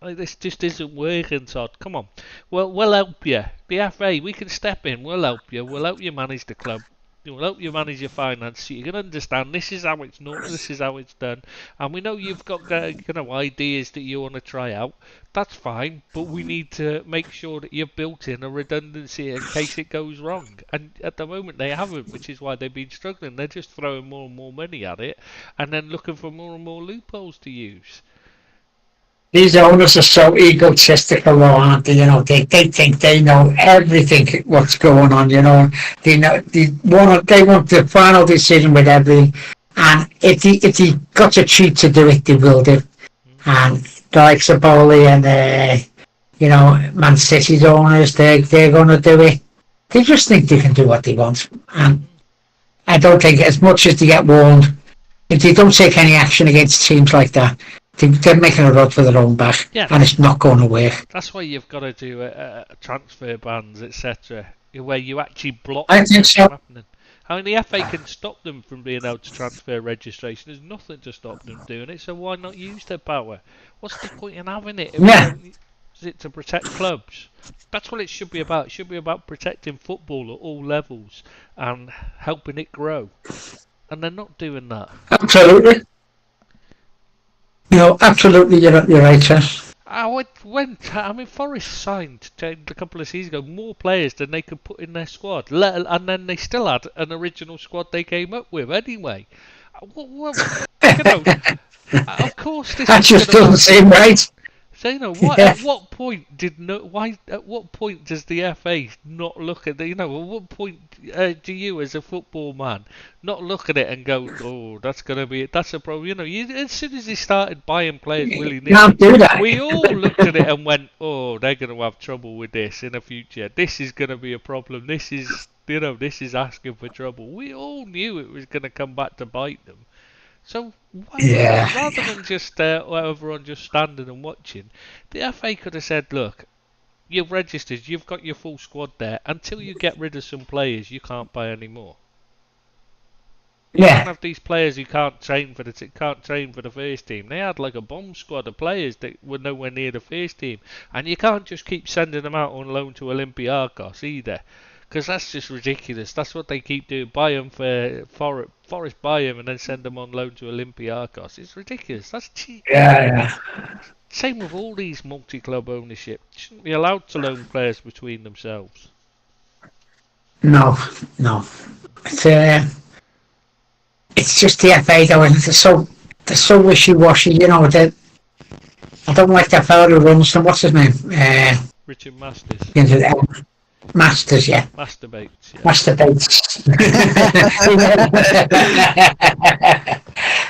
This just isn't working, Todd. Come on. Well, we'll help you. The FA, we can step in. We'll help you. We'll help you manage the club. We'll help you manage your finances. You can understand this is how it's done. This is how it's done. And we know you've got ideas that you want to try out. That's fine, but we need to make sure that you've built in a redundancy in case it goes wrong. And at the moment they haven't, which is why they've been struggling. They're just throwing more and more money at it, and then looking for more and more loopholes to use. These owners are so egotistical, aren't they? They think they know everything what's going on. They want the final decision with everything, and if he got a cheat to do it, they will do. And the likes of Bowley and Man City's owners, they're going to do it. They just think they can do what they want, and I don't think as much as they get warned, if they don't take any action against teams like that, they're making a rod for their own back, and it's not going to work. That's why you've got to do transfer bans, etc., where you actually block I think so. from happening. I mean, the FA can stop them from being able to transfer registration. There's nothing to stop them doing it, so why not use their power? What's the point in having it? Is it to protect clubs? That's what it should be about. It should be about protecting football at all levels and helping it grow. And they're not doing that. Absolutely. Absolutely, you're right, Chris. Forest signed a couple of seasons ago more players than they could put in their squad, and then they still had an original squad they came up with anyway. Of course, that just doesn't seem right. So at what point does the FA not look at at what point do you as a football man not look at it and go, oh, that's a problem? As soon as they started buying players willy nilly, we all looked at it and went, oh, they're going to have trouble with this in the future. This is going to be a problem. This is this is asking for trouble. We all knew it was going to come back to bite them. So rather than just everyone just standing and watching, the FA could have said, look, You've registered, you've got your full squad there. Until you get rid of some players, you can't buy any more. You can't Yeah, have these players who can't train for the first team. They had like a bomb squad of players that were nowhere near the first team, and you can't just keep sending them out on loan to Olympiacos either, because that's just ridiculous. That's what they keep doing. Buy them for Forest, buy them and then send them on loan to Olympiacos. It's ridiculous. That's cheap. yeah. Same with all these multi-club ownership. Shouldn't be allowed to loan players between themselves. No, no. It's just the FA though, and they're so wishy-washy. You know, I don't like that fellow who runs them. What's his name? Richard Masters. Masters, yeah. Masturbates. Yeah. Masturbates.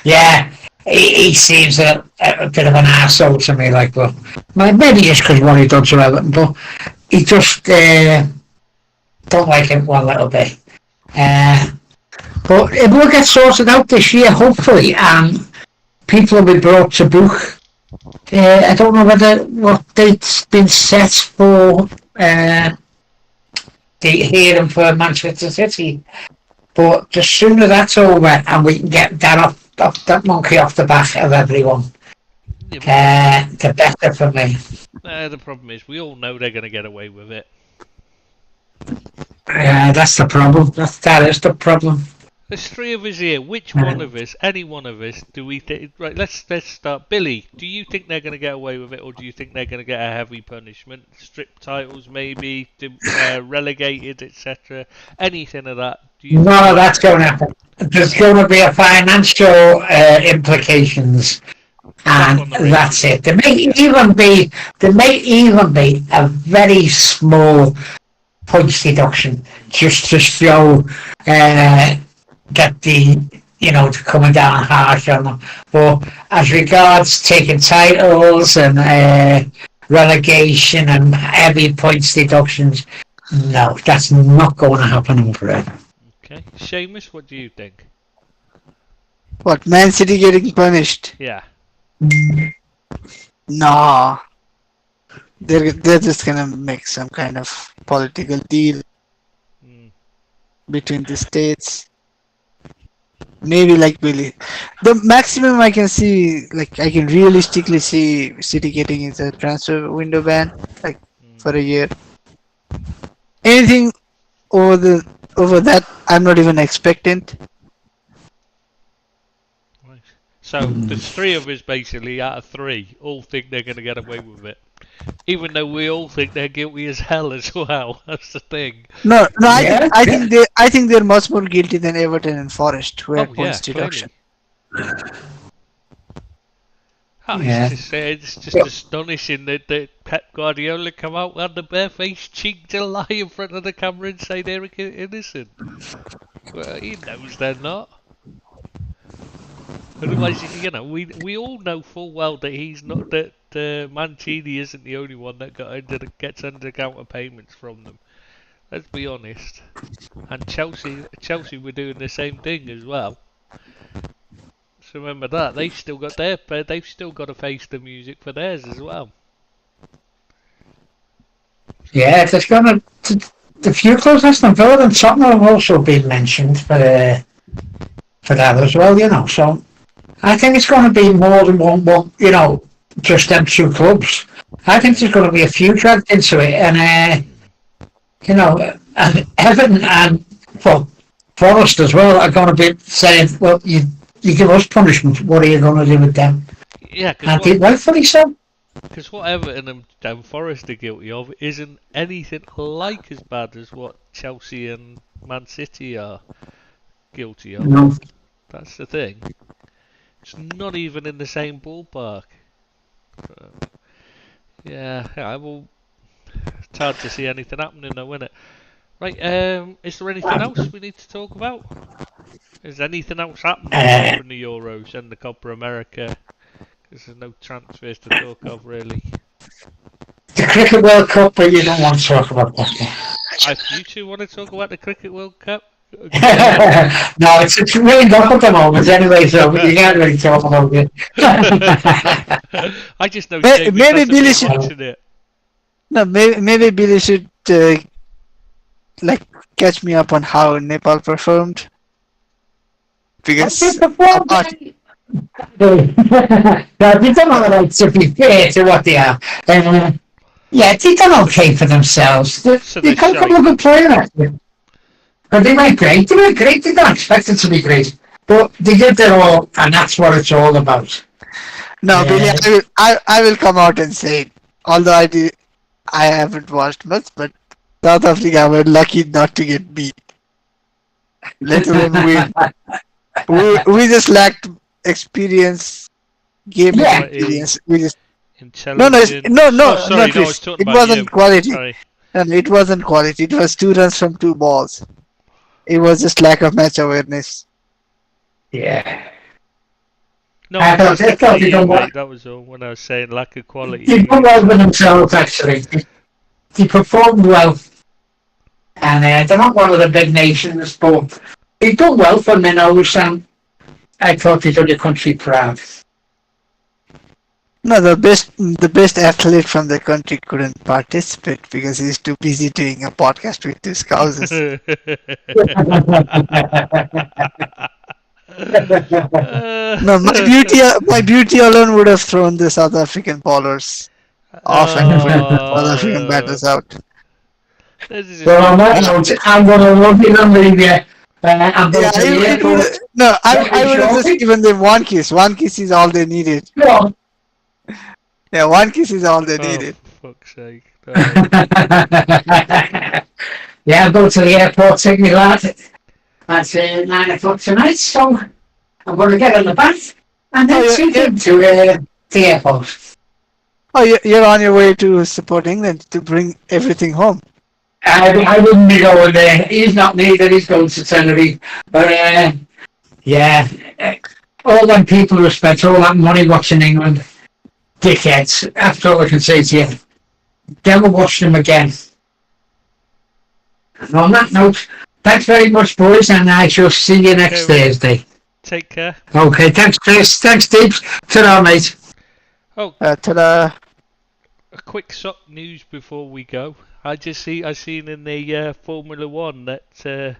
Yeah, he seems a bit of an arsehole to me, like, but maybe it's because what he does to Everton, but he just don't like him one little bit. But it will get sorted out this year, hopefully, and people will be brought to book. I don't know what date's been set for the hearing for Manchester City, but the sooner that's over and we can get that that monkey off the back of everyone, the better for me. The problem is, we all know they're going to get away with it. That's the problem. That is the problem. There's three of us here. Which one of us, any one of us, do we think? Right, let's start. Billy, do you think they're going to get away with it, or do you think they're going to get a heavy punishment? Strip titles, maybe, relegated, etc. Anything of that? No, that's going to happen. There's going to be a financial implications, and that's it. There may even be a very small points deduction just to show that to coming down harsh on them. But as regards taking titles and relegation and heavy points deductions, no, that's not going to happen, I'm afraid. Okay, Seamus, what do you think? What, Man City getting punished? Yeah. Nah. They're just gonna make some kind of political deal between the states. Maybe like Billy. The maximum I can see, like I can realistically see City getting is a transfer window ban, like for a year. Anything over that, I'm not even expectant. Right. So there's three of us basically out of three all think they're going to get away with it, even though we all think they're guilty as hell as well. That's the thing. No, I think they're much more guilty than Everton and Forest, who had points deduction. It's just astonishing that Pep Guardiola come out with the barefaced cheek to lie in front of the camera and say they're innocent. Well, he knows they're not. Otherwise, we all know full well that he's not, that Mancini isn't the only one that gets under counter payments from them. Let's be honest. And Chelsea were doing the same thing as well. So remember that they've still got to face the music for theirs as well. Yeah, there's gonna the few clubs, Aston Villa and Tottenham, have also been mentioned for that as well. So I think it's going to be more than one. Just them two clubs. I think there's going to be a few dragged into it, and and Everton and Forest as well are going to be saying, well, you give us punishment, what are you going to do with them? Yeah, rightfully so. Because what Everton and Forest are guilty of isn't anything like as bad as what Chelsea and Man City are guilty of. No. That's the thing. It's not even in the same ballpark. Well, it's hard to see anything happening though, isn't it? Right, is there anything else we need to talk about? Is anything else happening from the Euros and the Copa America? Because there's no transfers to talk of, really. The Cricket World Cup, but you don't want to talk about that. You two want to talk about the Cricket World Cup? No, it's really not at the moment anyway, so you can't really talk about it. I just know maybe Billy should. watching it. No, maybe Billy should like catch me up on how Nepal performed because apart. They've done all right, to be fair to what they are. Yeah, they done okay for themselves. So They they're got a couple shite of then. good players, actually. But they went great. They went great. They don't expect it to be great. But they did their all, and that's what it's all about. No, Billy, Uh, I will come out and say it. Although I haven't watched much, but South Africa were lucky not to get beat, let alone win. We just lacked experience, game yeah, Quality, experience. We just intelligence. Oh, no, sorry, no, I was Chris. talking It about wasn't you. quality. Sorry. No, it wasn't quality. It was 2 runs from 2 balls. It was just lack of match awareness. yeah. No, I I thought tried they to thought play they you, done well. mate. That was all when I was saying lack of quality. They You done mean well with something themselves, else. actually. They performed well, and they're not one of the big nations, but they done well for minnows, and I thought they did the country proud. No, the best athlete from the country couldn't participate because he's too busy doing a podcast with his cousins. No, my beauty alone would have thrown the South African bowlers off and put South African Oh, batters out. this is just Well, on not that Uh, good. note, I'm going to love you and leave you. I'm going yeah, to the it would. airport No, I very would have just shortly. given them one kiss. One kiss is all they needed. Go on. Yeah, one kiss is all they Oh, needed. for fuck's sake. Oh. Yeah, I'll go to the airport, take me lad. That's 9 o'clock tonight, so I'm going to get on the bus and Oh, then take him to the airport. oh, you're on your way to support England to bring everything home. I wouldn't be going there. He's not needed. He's going to Tenerife. But yeah, all them people who spent all that money watching England, dickheads. That's all I can say to you. Never watch them again. And on that note, thanks very much, boys, and I shall see you next Okay, Thursday. take care. Okay, thanks, Chris. Thanks, Deep. Ta-ra, mate. Oh, Ta-da. a quick sock news before we go. I seen in the Formula One that a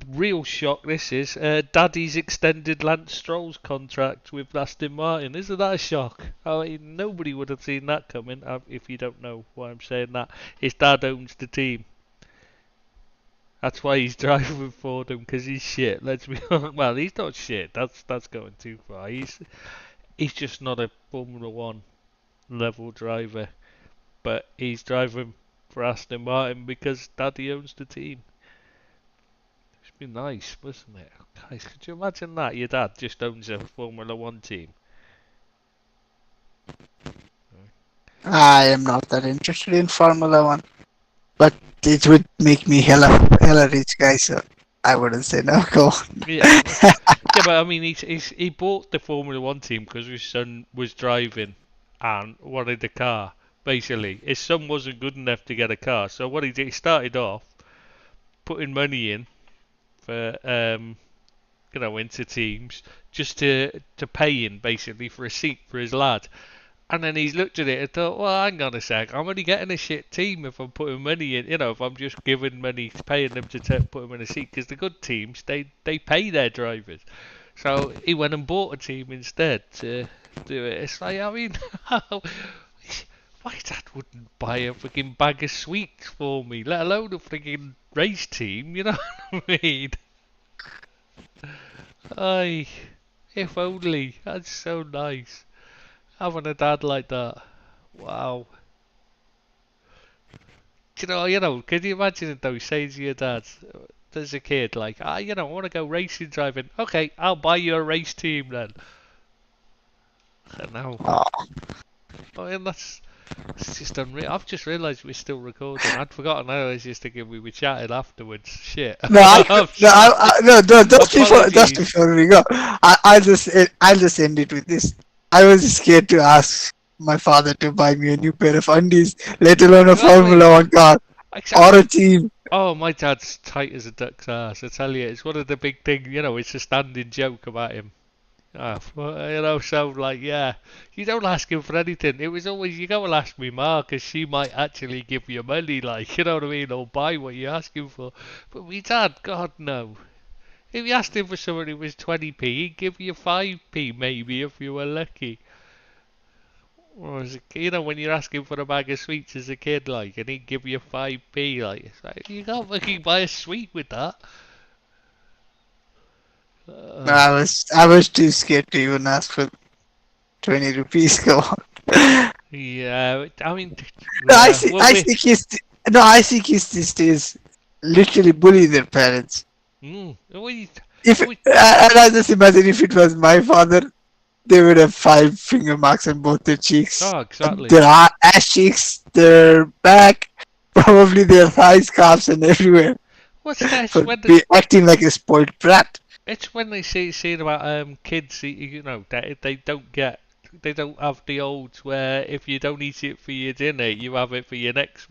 real shock. This is Daddy's extended Lance Stroll's contract with Aston Martin. Isn't that a shock? I mean, nobody would have seen that coming. If you don't know why I'm saying that, his dad owns the team. That's why he's driving for them, because he's shit. Let's be honest. Well, he's not shit. That's going too far. He's just not a Formula One level driver. But he's driving for Aston Martin because Daddy owns the team. It's been nice, wasn't it? Guys, could you imagine that? Your dad just owns a Formula One team. I am not that interested in Formula One, but it would make me hella rich guy, so I wouldn't say no. Go on. Yeah, yeah, but I mean, he bought the Formula One team because his son was driving and wanted a car. Basically, his son wasn't good enough to get a car, so what he did, he started off putting money in for into teams just to pay him basically for a seat for his lad. And then he's looked at it and thought, well, hang on a sec, I'm only getting a shit team if I'm putting money in, if I'm just giving money, paying them to put them in a seat, because the good teams, they pay their drivers. So he went and bought a team instead to do it. It's like, I mean, my dad wouldn't buy a freaking bag of sweets for me, let alone a freaking race team, you know what I mean? Aye, if only. That's so nice. Having a dad like that. Wow. Can you imagine it though, saying to your dad, as a kid, like, I want to go racing driving. Okay, I'll buy you a race team then. I know. Oh, I mean, it's just unreal. I've just realised we're still recording. I'd forgotten. I was just thinking we were chatting afterwards. Shit. no, I'm sorry. no, just Apologies. before we go, I'll just end it with this. I was scared to ask my father to buy me a new pair of undies, let alone a Exactly. Formula One car or a team. Oh, my dad's tight as a duck's ass. I tell you, it's one of the big things. It's a standing joke about him. So like, yeah, you don't ask him for anything. It was always, you go and ask me ma, 'cause she might actually give you money, like, you know what I mean, or buy what you're asking for. But me dad, God no. If you asked him for something it was 20p, he'd give you 5p maybe if you were lucky. Or as a, when you're asking for a bag of sweets as a kid, like, and he'd give you 5p, like, it's like you can't fucking buy a sweet with that. No, Uh, I was too scared to even ask for 20 rupees. Come on. yeah, I mean, No, yeah, well, I see kids. No, I see kids these days literally bully their parents. we, If we, and I just imagine if it was my father, they would have 5 finger marks on both their cheeks, oh, exactly. their ass cheeks, their back, probably their thighs, calves, and everywhere What's that? for acting like a spoiled brat. It's when they say about kids, they don't have the old where if you don't eat it for your dinner, you have it for your next,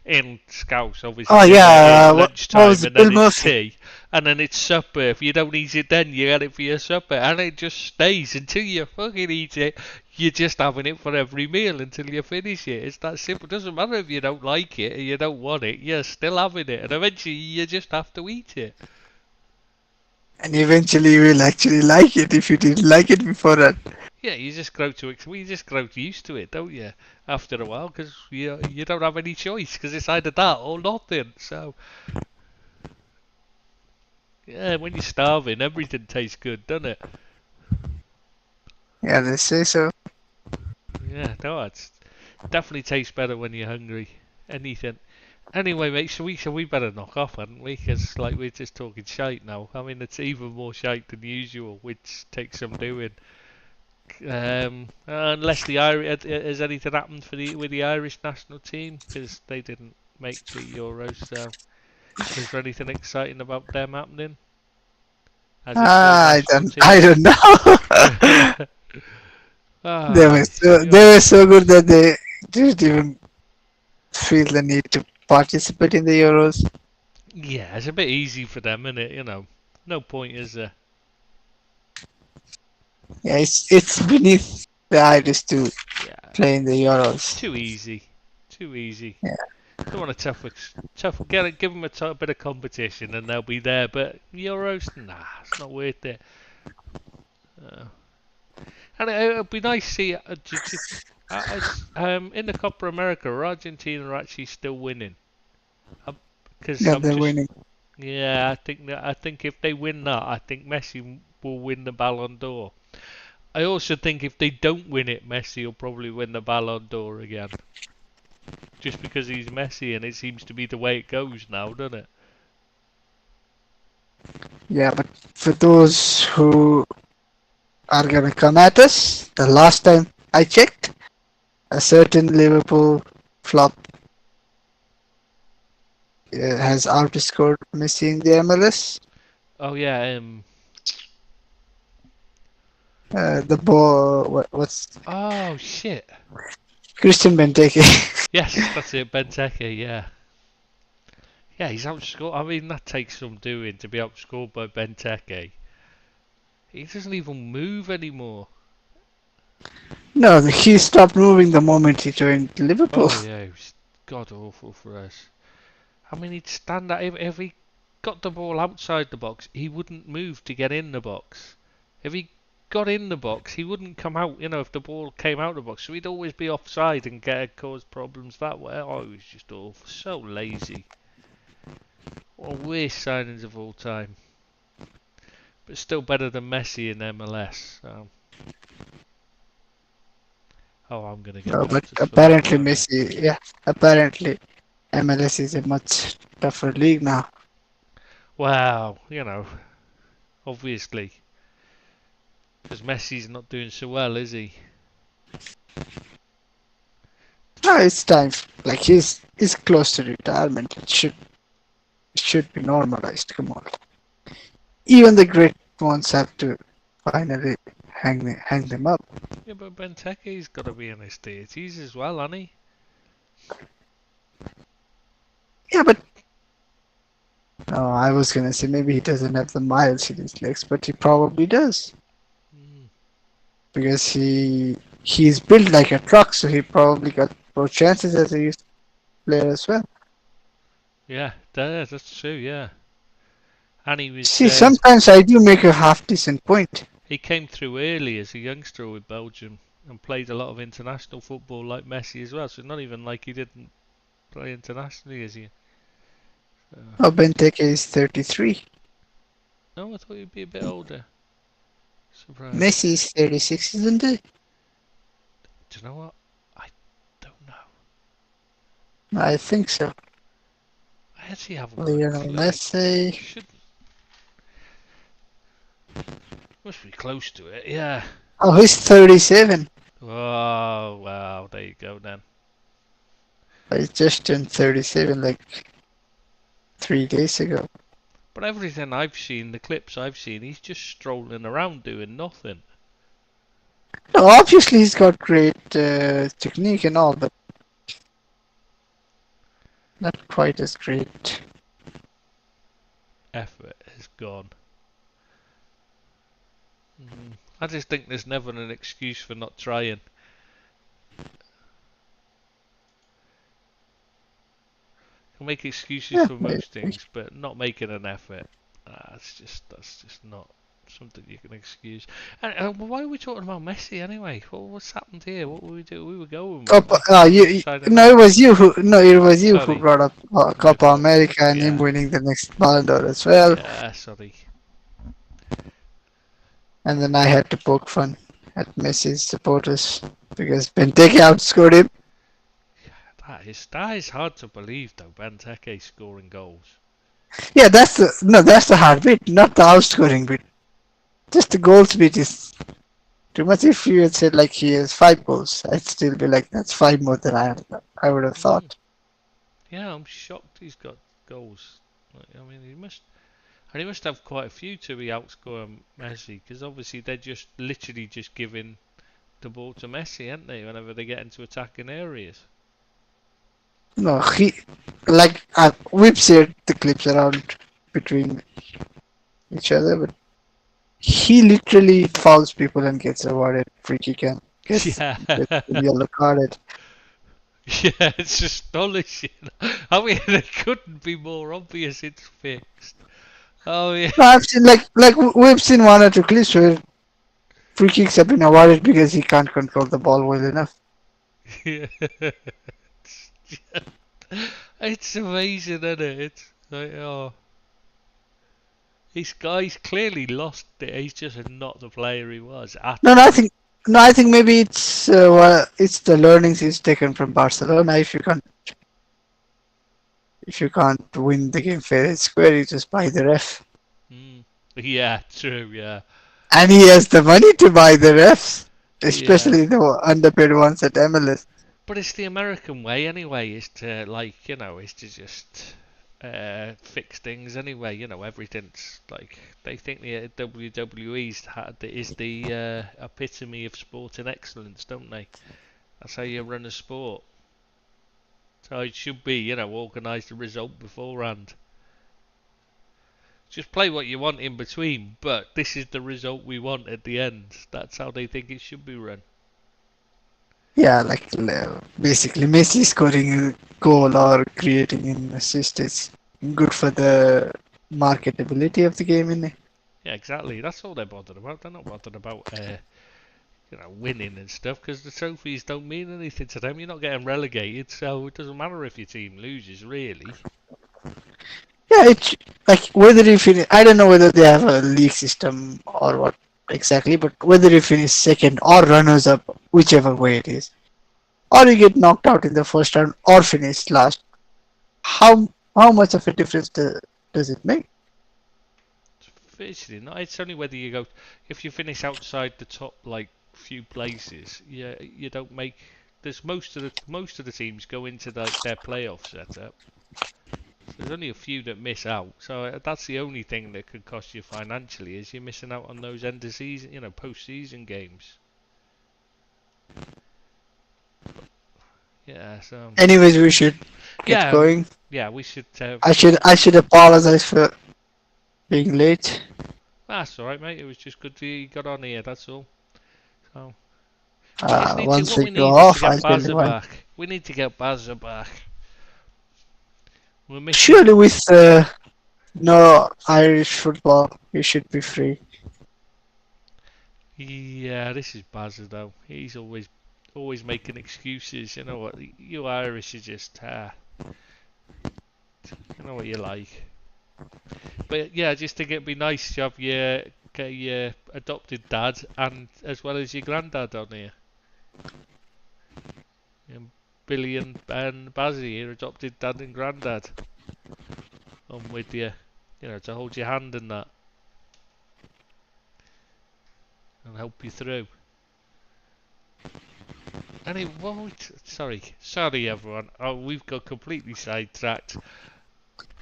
in Scouse obviously Oh dinner is yeah, what lunchtime was it, and then Bill it's Murphy? tea and then it's supper. If you don't eat it then, you get it for your supper and it just stays until you fucking eat it. You're just having it for every meal until you finish it. It's that simple. It doesn't matter if you don't like it or you don't want it. You're still having it, and eventually you just have to eat it. And eventually you will actually like it if you didn't like it before that. Yeah, you just grow used to it, don't you? After a while, because you don't have any choice, because it's either that or nothing. So yeah, when you're starving, everything tastes good, doesn't it? Yeah, they say so. Yeah, no, it's definitely tastes better when you're hungry. Anything. Anyway, mate, we better knock off, hadn't we? Because like we're just talking shite now. I mean, it's even more shite than usual, which takes some doing. Unless the Irish has anything happened with the Irish national team because they didn't make the Euros. So, is there anything exciting about them happening? As if your Ah, national I team. don't know. they Ah, were so they were so good that they didn't even feel the need to participate in the Euros. yeah, it's a bit easy for them, isn't it? No point is there. Yeah, it's beneath the Irish to Yeah, play in the Euros. too easy, too easy. Yeah, Don't want a tough. Give them a bit of competition and they'll be there. But Euros, nah, it's not worth it. Uh, And it'd be nice to see in the Copa America, Argentina are actually still winning. Because yeah, I'm they're just, winning. yeah, I think if they win that, I think Messi will win the Ballon d'Or. I also think if they don't win it, Messi will probably win the Ballon d'Or again. Just because he's Messi and it seems to be the way it goes now, doesn't it? Yeah, but for those who are gonna come at us, the last time I checked, a certain Liverpool flop has outscored Messi in the MLS. Oh yeah, The ball, what's oh shit. Christian Benteke? Yes, that's it, Benteke, yeah. Yeah, he's outscored. I mean, that takes some doing to be outscored by Benteke. He doesn't even move anymore. No, he stopped moving the moment he joined Liverpool. Oh yeah, it was god awful for us. I mean, he'd stand out if he got the ball outside the box, he wouldn't move to get in the box. If he got in the box, he wouldn't come out. If the ball came out of the box, so he'd always be offside and cause problems that way. Oh, he was just awful, so lazy. One of the worst signings of all time, but still better than Messi in MLS. So. Oh, I'm gonna get No, but Baptist for that one, apparently aren't I? Messi, yeah, apparently MLS is a much tougher league now. Wow, obviously, because Messi's not doing so well, is he? No, it's time. Like he's close to retirement. It should be normalized. Come on. Even the great ones have to finally hang them up. Yeah, but Benteke's got to be in his 30s as well, hasn't he? Yeah, but no, I was gonna say maybe he doesn't have the miles in his legs, but he probably does. because he's built like a truck, so he probably got more chances as a youth player as well. Yeah, that's true. Yeah, and See, sometimes I do make a half decent point. he came through early as a youngster with Belgium and played a lot of international football like Messi as well. So it's not even like he didn't play internationally, is he? Oh, Benteke is 33. No, I thought he'd be a bit older. Surprised. Messi is 36, isn't he? Do you know what? I don't know. I think so. I actually haven't got a Lionel clue. Messi. Should must be close to it. Yeah. Oh, he's 37. Oh wow, there you go then. I just turned 37 like 3 days ago. But everything I've seen, the clips I've seen, he's just strolling around doing nothing. No, obviously, he's got great technique and all, but not quite as great. Effort is gone. I just think there's never an excuse for not trying. Can make excuses Yeah, for most things, but not making an effort. That's just not something you can excuse. And why are we talking about Messi anyway? What's happened here? What were we do? We were going. Copa, Decided no, not. it was you who Sorry, brought up my Copa fault. America and him Yeah, winning the next Ballon d'Or as well. yeah. Sorry. And then I had to poke fun at Messi's supporters because Benteke outscored him. That is hard to believe though. Benteke scoring goals. Yeah, that's the hard bit, not the outscoring bit. Just the goals bit is too much. If you had said like he has 5 goals, I'd still be like that's 5 more than I would have thought. Yeah, I'm shocked he's got goals. I mean, he must have quite a few to be outscoring Messi because obviously they're just literally just giving the ball to Messi, aren't they? Whenever they get into attacking areas. No, we've shared the clips around between each other, but he literally fouls people and gets awarded free kick and gets Yeah. yellow carded. Yeah, it's astonishing. I mean, it couldn't be more obvious it's fixed. Oh yeah. No, I've seen we've seen 1 or 2 clips where free kicks have been awarded because he can't control the ball well enough. Yeah. It's amazing, isn't it? It's like, oh, this guy's clearly lost it. He's just not the player he was at No, all. I think maybe it's it's the learnings he's taken from Barcelona. If you can't win the game fair and square, you just buy the ref. Yeah, true. Yeah. And he has the money to buy the refs, Yeah. especially the underpaid ones at MLS. But it's the American way anyway, is to is to just fix things anyway. Everything's like they think the WWE's is the epitome of sporting excellence, don't they? That's how you run a sport. So it should be, organise the result beforehand. Just play what you want in between, but this is the result we want at the end. That's how they think it should be run. Yeah, basically Messi scoring a goal or creating an assist is good for the marketability of the game, isn't it? Yeah, exactly. That's all they're bothered about. They're not bothered about winning and stuff because the trophies don't mean anything to them. You're not getting relegated, so it doesn't matter if your team loses, really. Yeah, it's like whether you finish. I don't know whether they have a league system or what exactly, but whether you finish second or runners up, whichever way it is, or you get knocked out in the first round or finish last, how much of a difference does it make? Virtually not. It's only whether you go if you finish outside the top few places. Yeah, you don't make. There's most of the teams go into their playoff setup. So there's only a few that miss out. So that's the only thing that could cost you financially is you're missing out on those end of season, post-season games. Yeah. So. Anyways, we should get Yeah. going. Yeah, we should. I should apologize for being late. That's all right, mate. It was just good you got on here. That's all. So we just need to. Once What we we go need is to off, get I'll tell you Bazza why. back. We need to get Bazza back. We're missing. Surely with no Irish football, he should be free. Yeah, this is Bazza though. He's always making excuses. You know what? You Irish are just. You know what you like. But yeah, just think it'd be nice to have your adopted dad and as well as your granddad on here. Billy and Bazzy, your adopted dad and granddad. I'm with you. You know, to hold your hand in that and help you through. Anyway, sorry everyone. Oh, we've got completely sidetracked.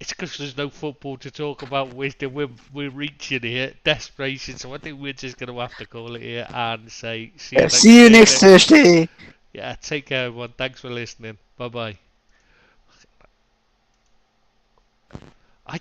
It's because there's no football to talk about. We're reaching here, desperation. So I think we're just going to have to call it here and say see you next See you next Thursday. Yeah, take care everyone. Thanks for listening. Bye bye.